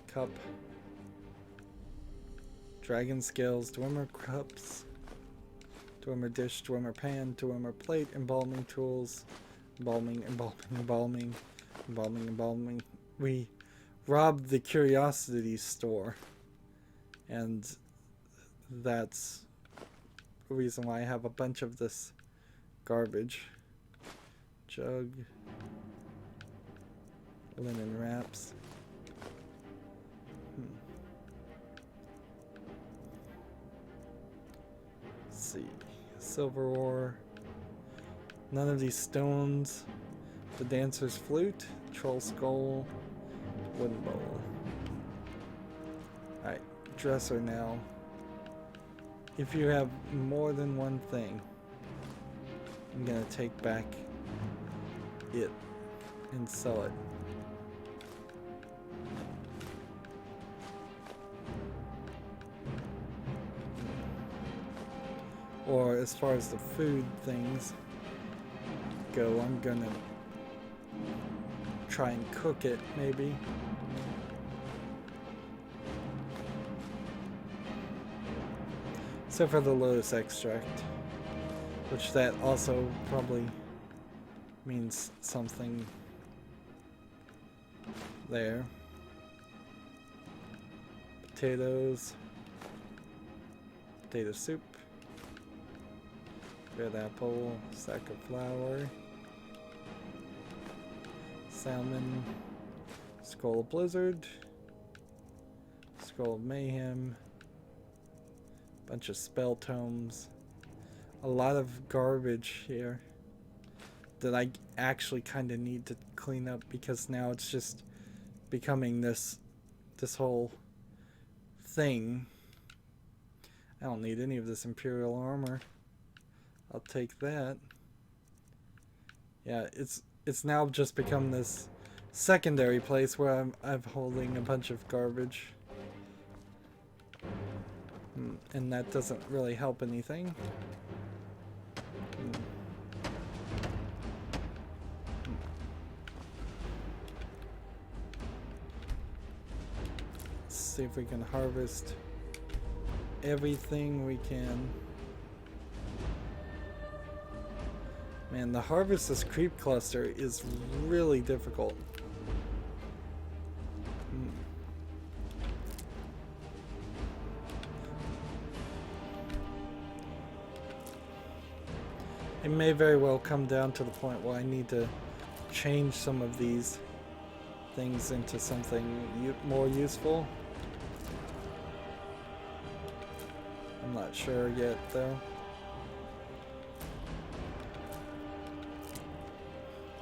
Cup. Dragon scales, dwemer cups, dwemer dish, dwemer pan, dwemer plate, embalming tools, embalming. We robbed the curiosity store, and that's the reason why I have a bunch of this garbage. Jug, linen wraps. Let's see, silver ore. None of these stones. The dancer's flute, troll skull, wooden bowl. Alright, dresser now. If you have more than one thing, I'm gonna take back it and sell it. Or as far as the food things go, I'm gonna try and cook it maybe. Except for the lotus extract, which that also probably means something there. Potatoes, potato soup, red apple, sack of flour, salmon, scroll of blizzard, scroll of mayhem, bunch of spell tomes, a lot of garbage here that I actually kind of need to clean up because now it's just becoming this whole thing. I don't need any of this Imperial armor. I'll take that. Yeah, it's now just become this secondary place where I'm holding a bunch of garbage. And that doesn't really help anything. Let's see if we can harvest everything we can. Man, the harvest this creep cluster is really difficult. It may very well come down to the point where I need to change some of these things into something more useful. I'm not sure yet, though.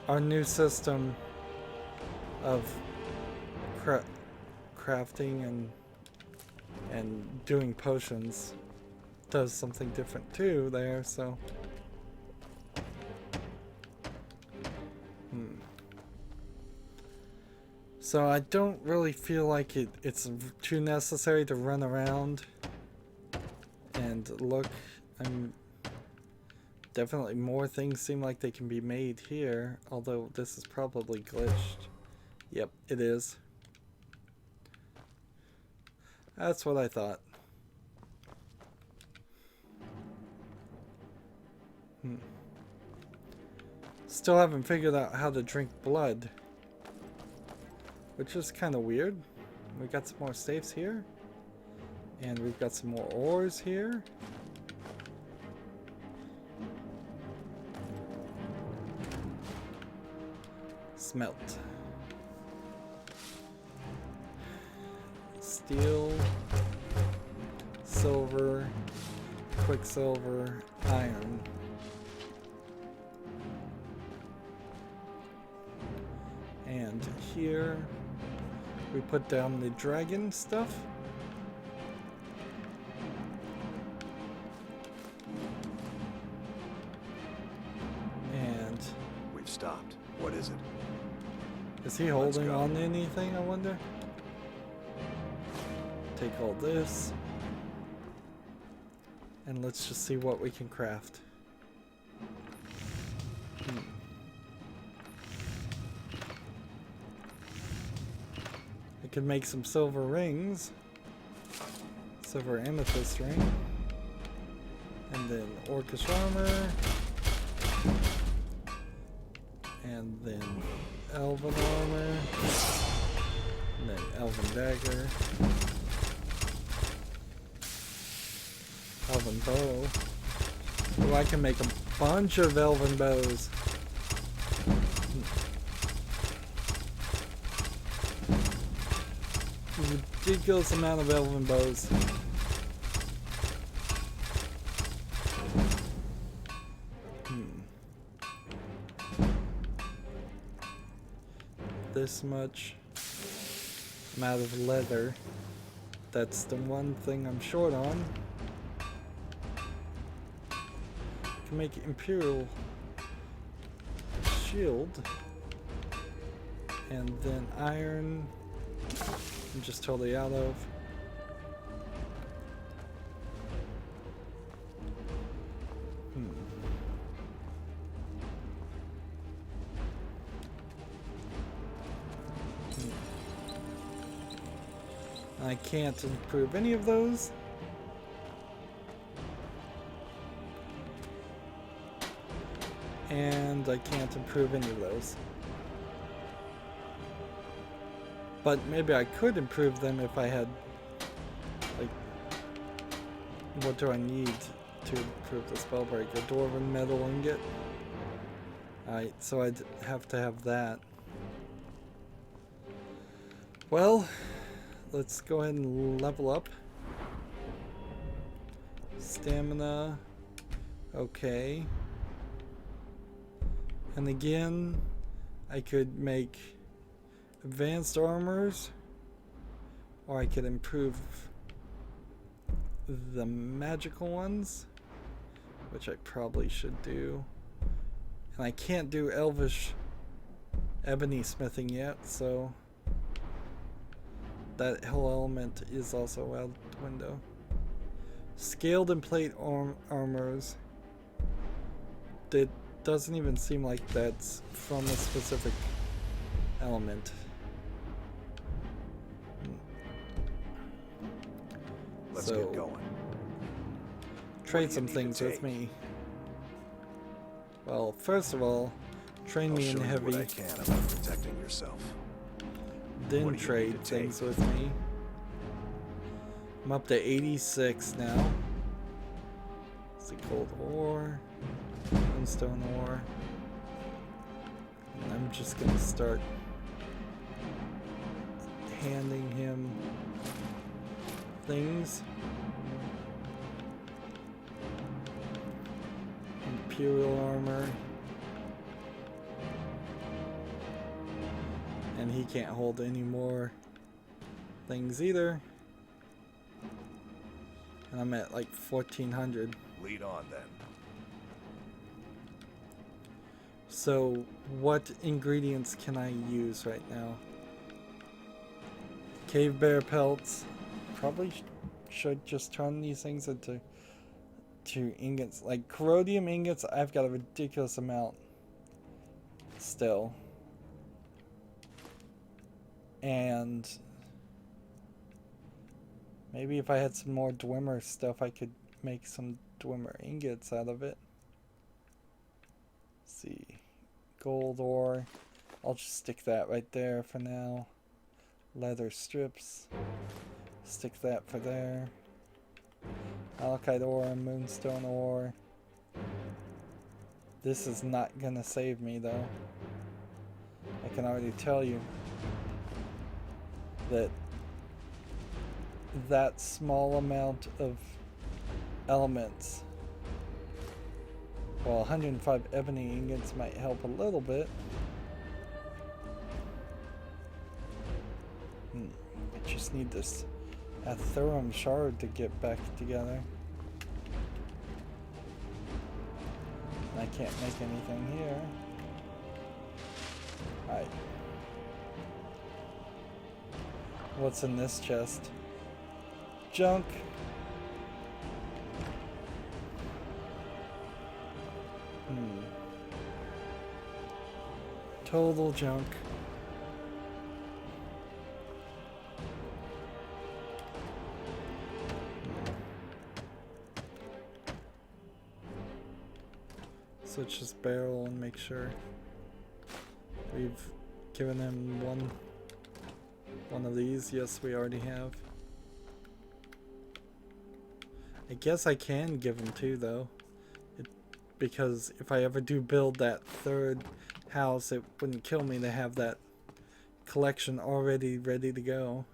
Our new system of crafting and doing potions does something different too there, so so I don't really feel like it's too necessary to run around and look. Definitely more things seem like they can be made here, although this is probably glitched. Yep, it is. That's what I thought. Still haven't figured out how to drink blood, which is kind of weird. We got some more safes here, and we've got some more ores here. Smelt. Steel, silver, quicksilver, iron. And here we put down the dragon stuff. And we've stopped. What is it? Is he holding on to anything, I wonder? Take all this. And let's just see what we can craft. I could make some silver rings. Silver amethyst ring. And then orcish armor. And then elven armor. And then elven dagger. Elven bow. Oh, I can make a bunch of elven bows. Ridiculous amount of elven bows. This much. I'm out of leather. That's the one thing I'm short on. Can make Imperial shield, and then iron. I'm just totally out of. I can't improve any of those. And I can't improve any of those. But maybe I could improve them if I had, like, what do I need to improve the Spellbreaker? Dwarven metal ingot? Alright, so I'd have to have that. Well, let's go ahead and level up. Stamina. Okay. And again, I could make advanced armors, or I could improve the magical ones, which I probably should do. And I can't do elvish ebony smithing yet, so that whole element is also out the window. Scaled and plate armors. It doesn't even seem like that's from a specific element. Let's get going. Trade some things with me. Well, first of all, train me in heavy. What I can about protecting yourself. Then trade things with me. I'm up to 86 now. Let's see, cold ore. Moonstone ore. And I'm just gonna start handing him things. Imperial armor. And he can't hold any more things either. And I'm at like 1400. Lead on then. So what ingredients can I use right now? Cave bear pelts. Probably should just turn these things into ingots. Like corrodium ingots, I've got a ridiculous amount still. And maybe if I had some more Dwemer stuff, I could make some Dwemer ingots out of it. Let's see. Gold ore. I'll just stick that right there for now. Leather strips. Stick that for there. Malachite ore and moonstone ore. This is not gonna save me though. I can already tell you that small amount of elements, well, 105 ebony ingots might help a little bit. I just need this Atherum shard to get back together. I can't make anything here. Alright. What's in this chest? Junk. Total junk. So let's just barrel and make sure we've given him one of these. Yes, we already have. I guess I can give him two though, because if I ever do build that third house, it wouldn't kill me to have that collection already ready to go.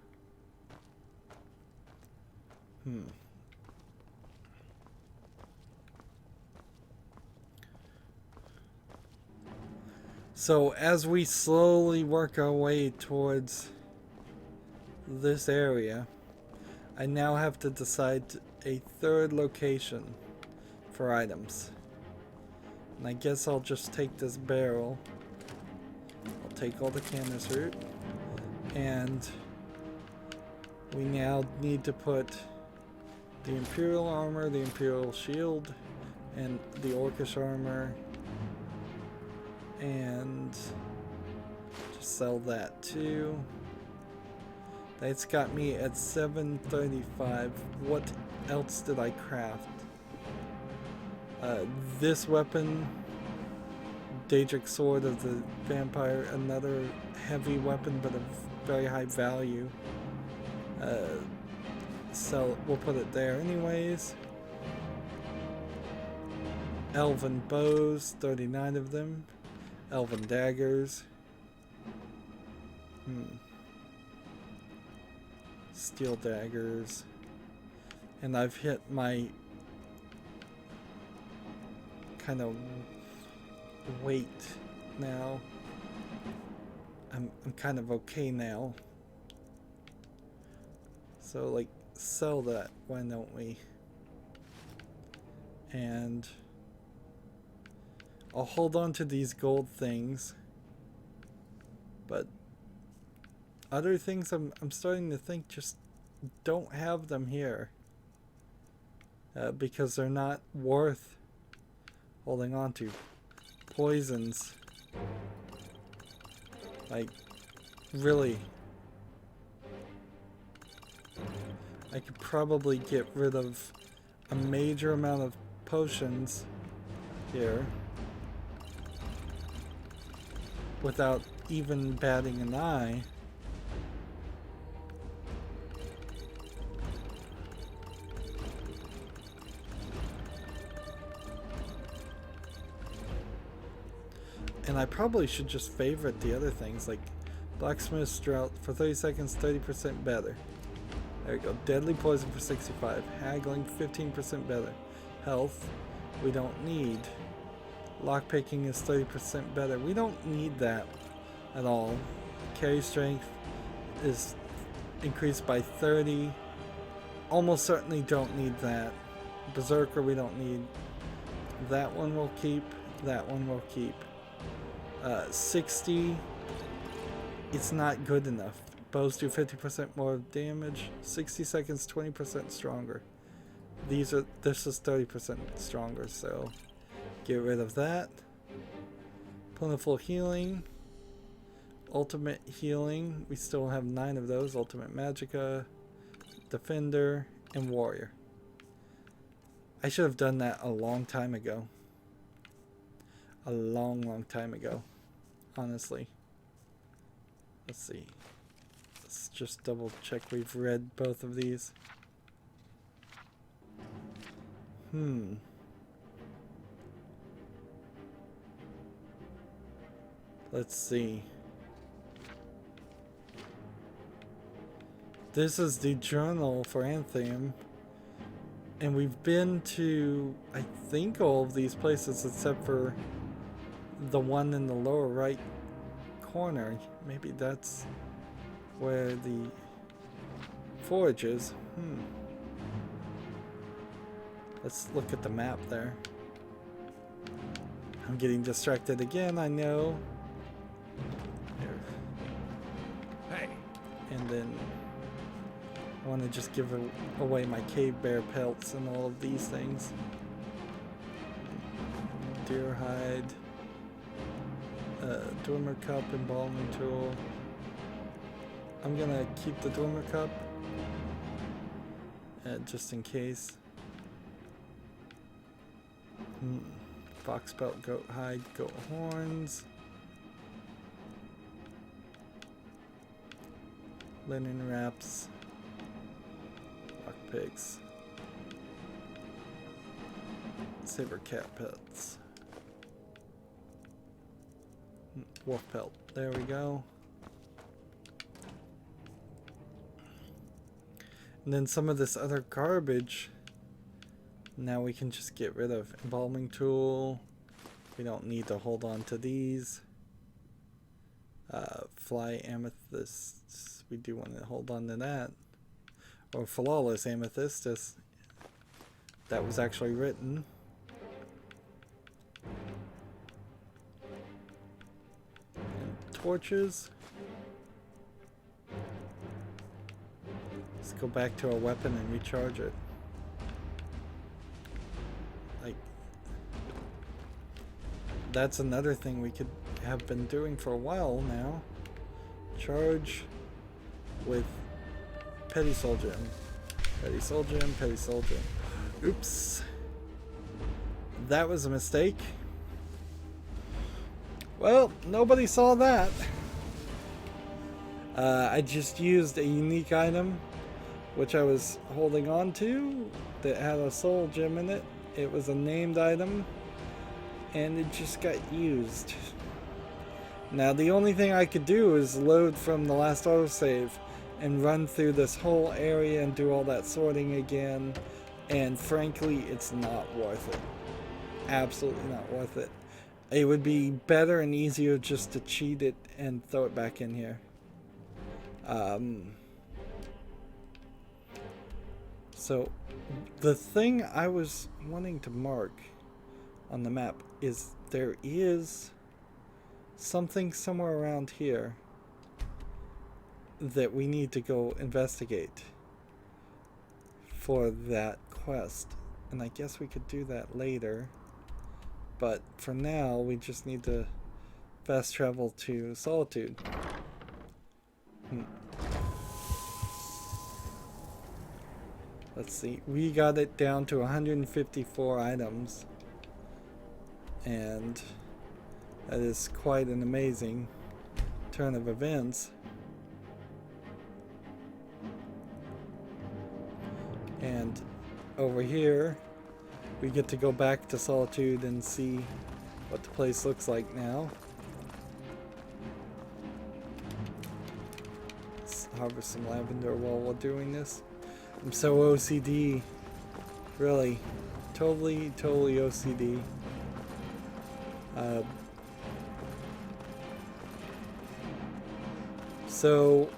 So as we slowly work our way towards this area, I now have to decide a third location for items. And I guess I'll just take this barrel. I'll take all the canvas root. And we now need to put the Imperial armor, the Imperial shield, and the Orcish armor. And just sell that too. That's got me at 735. What else did I craft? This weapon, Daedric Sword of the Vampire, another heavy weapon but of very high value. So we'll put it there anyways. Elven bows, 39 of them. Elven daggers. Steel daggers. And I've hit my kind of weight now. I'm kind of okay now. So like sell that, why don't we? And I'll hold on to these gold things, but other things I'm starting to think just don't have them here, because they're not worth holding on to. Poisons, like really, I could probably get rid of a major amount of potions here without even batting an eye. And I probably should just favorite the other things, like Blacksmith's Drought for 30 seconds, 30% better. There we go. Deadly Poison for 65. Haggling, 15% better. Health, we don't need. Lockpicking is 30% better. We don't need that at all. Carry Strength is increased by 30. Almost certainly don't need that. Berserker we don't need. That one we'll keep. That one we'll keep. 60. It's not good enough. Bows do 50% more damage. 60 seconds, 20% stronger. This is 30% stronger, so get rid of that. Plentiful Healing. Ultimate Healing. We still have 9 of those. Ultimate Magicka, Defender, and Warrior. I should have done that a long time ago. A long time ago. Honestly. Let's see. Let's just double check we've read both of these. Let's see. This is the journal for Anthem. And we've been to, I think, all of these places except for the one in the lower right corner. Maybe that's where the forge is. Let's look at the map there. I'm getting distracted again, I know. Here. Hey. And then I want to just give away my cave bear pelts and all of these things. Deer hide. Dwemer cup, embalming tool. I'm gonna keep the Dwemer cup. Just in case. Fox pelt, goat hide, goat horns. Linen wraps. Lockpicks. Saber cat pets. Wolf pelt. There we go. And then some of this other garbage. Now we can just get rid of. Embalming tool. We don't need to hold on to these. Fly amethysts. We do want to hold on to that. Or flawless amethyst, as that was actually written. And torches. Let's go back to our weapon and recharge it. Like, that's another thing we could have been doing for a while now. Charge with Petty Soul Gem. Petty Soul Gem, Petty Soul Gem. Oops. That was a mistake. Well, nobody saw that. I just used a unique item, which I was holding on to, that had a soul gem in it. It was a named item, and it just got used. Now, the only thing I could do is load from the last autosave and run through this whole area and do all that sorting again, and frankly, it's not worth it. Absolutely not worth it. It would be better and easier just to cheat it and throw it back in here. So the thing I was wanting to mark on the map is there is something somewhere around here that we need to go investigate for that quest, and I guess we could do that later, but for now we just need to fast travel to Solitude. Let's see, we got it down to 154 items, and that is quite an amazing turn of events. And over here we get to go back to Solitude and see what the place looks like now. harvest some lavender while we're doing this. I'm so OCD. Really. Totally OCD. So,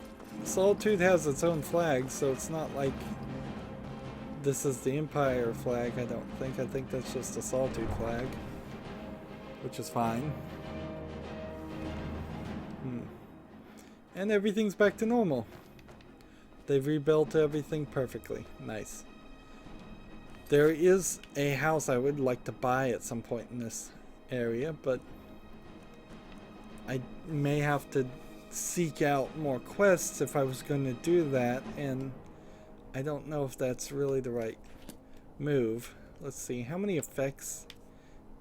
Solitude has its own flag, so it's not like this is the Empire flag, I don't think. I think that's just a Solitude flag, which is fine. And everything's back to normal. They've rebuilt everything perfectly. Nice. There is a house I would like to buy at some point in this area, but I may have to seek out more quests if I was going to do that, and I don't know if that's really the right move. Let's see, how many effects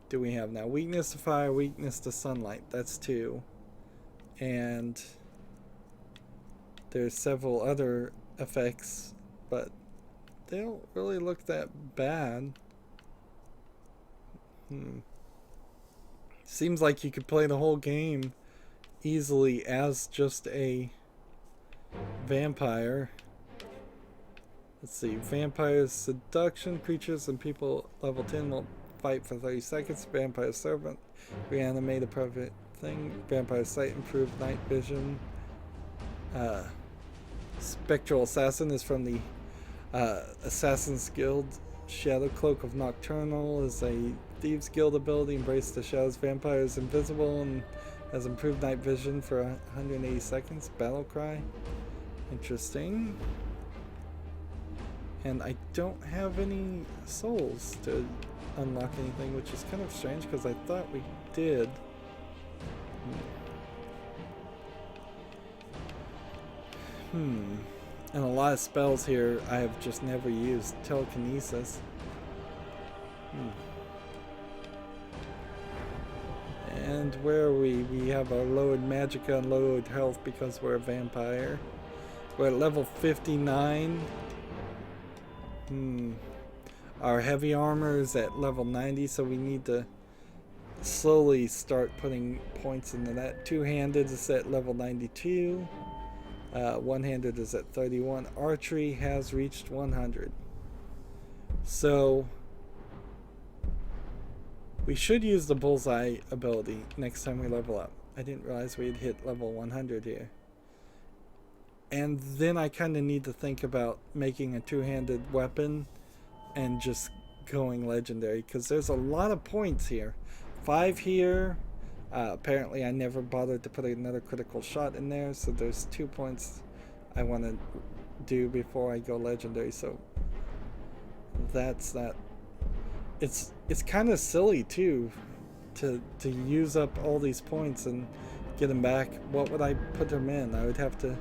do we have now? Weakness to fire, weakness to sunlight, that's 2. And there's several other effects, but they don't really look that bad. Seems like you could play the whole game easily as just a vampire. Let's see, vampire seduction, creatures and people level 10 will fight for 30 seconds. Vampire servant, reanimate a perfect thing. Vampire sight, improved night vision. Spectral assassin is from the Assassin's Guild. Shadow Cloak of Nocturnal is a Thieves Guild ability. Embrace the Shadows. Vampire is invisible and has improved night vision for 180 seconds. Battle Cry. Interesting. And I don't have any souls to unlock anything, which is kind of strange because I thought we did. And a lot of spells here I have just never used. Telekinesis. And where are we? We have our lowered magicka and lowered health because we're a vampire. We're at level 59. Our heavy armor is at level 90, so we need to slowly start putting points into that. Two-handed is at level 92. One-handed is at 31. Archery has reached 100. So we should use the bullseye ability next time we level up. I didn't realize we'd hit level 100 here. And then I kind of need to think about making a two-handed weapon and just going legendary, because there's a lot of points here. 5 here. Apparently I never bothered to put another critical shot in there, so there's 2 points I want to do before I go legendary. So that's that. It's kind of silly too to use up all these points and get them back. What would I put them in? I would have to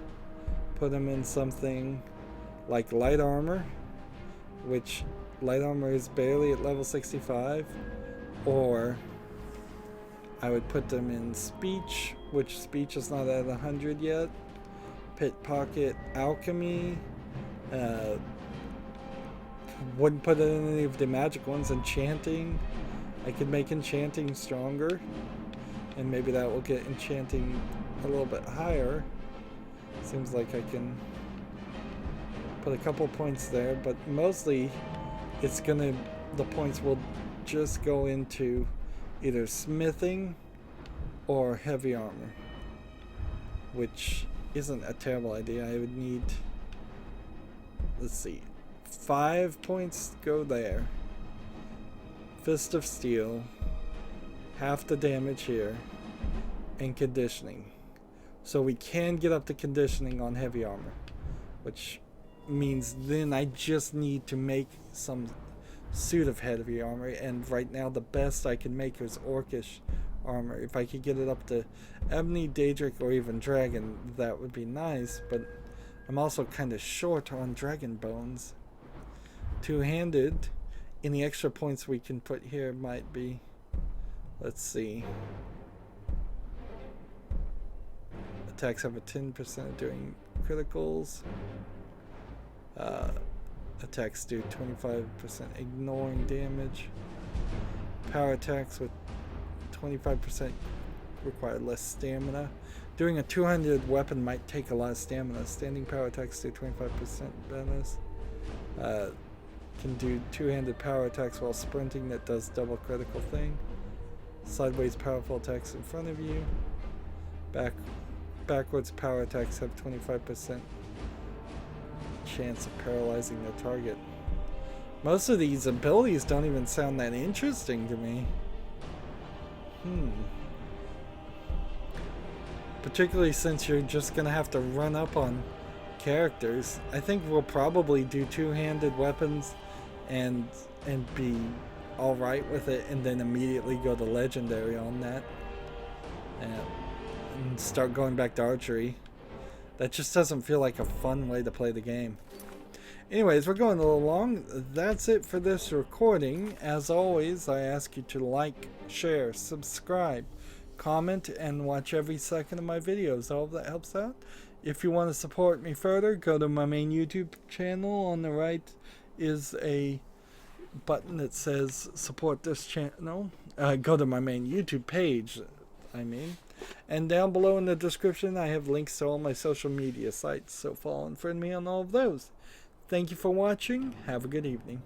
put them in something like light armor, which light armor is barely at level 65, or I would put them in speech, which speech is not at 100 yet. Pickpocket, alchemy. Wouldn't put it in any of the magic ones. Enchanting. I could make enchanting stronger, and maybe that will get enchanting a little bit higher. Seems like I can put a couple points there, but mostly it's gonna, the points will just go into either smithing or heavy armor, which isn't a terrible idea. I would need, let's see, 5 points go there. Fist of Steel, half the damage here, and conditioning. So we can get up to conditioning on heavy armor, which means then I just need to make some suit of heavy armor, and right now the best I can make is orcish armor. If I could get it up to ebony, daedric, or even dragon, that would be nice, but I'm also kind of short on dragon bones. Two-handed, any extra points we can put here might be, let's see, attacks have a 10% doing criticals. Attacks do 25% ignoring damage. Power attacks with 25% require less stamina. Doing a 200 weapon might take a lot of stamina. Standing power attacks do 25% bonus. Can do two-handed power attacks while sprinting that does double critical thing. Sideways powerful attacks in front of you. Backwards power attacks have 25% chance of paralyzing their target. Most of these abilities don't even sound that interesting to me. Particularly since you're just gonna have to run up on characters. I think we'll probably do two-handed weapons and be alright with it, and then immediately go to legendary on that and start going back to archery. That just doesn't feel like a fun way to play the game. Anyways, we're going a little long. That's it for this recording. As always, I ask you to like, share, subscribe, comment, and watch every second of my videos. All of that helps out. If you want to support me further, go to my main YouTube channel. On the right is a button that says support this channel. Go to my main YouTube page, and down below in the description I have links to all my social media sites, so follow and friend me on all of those. Thank you for watching. Have a good evening.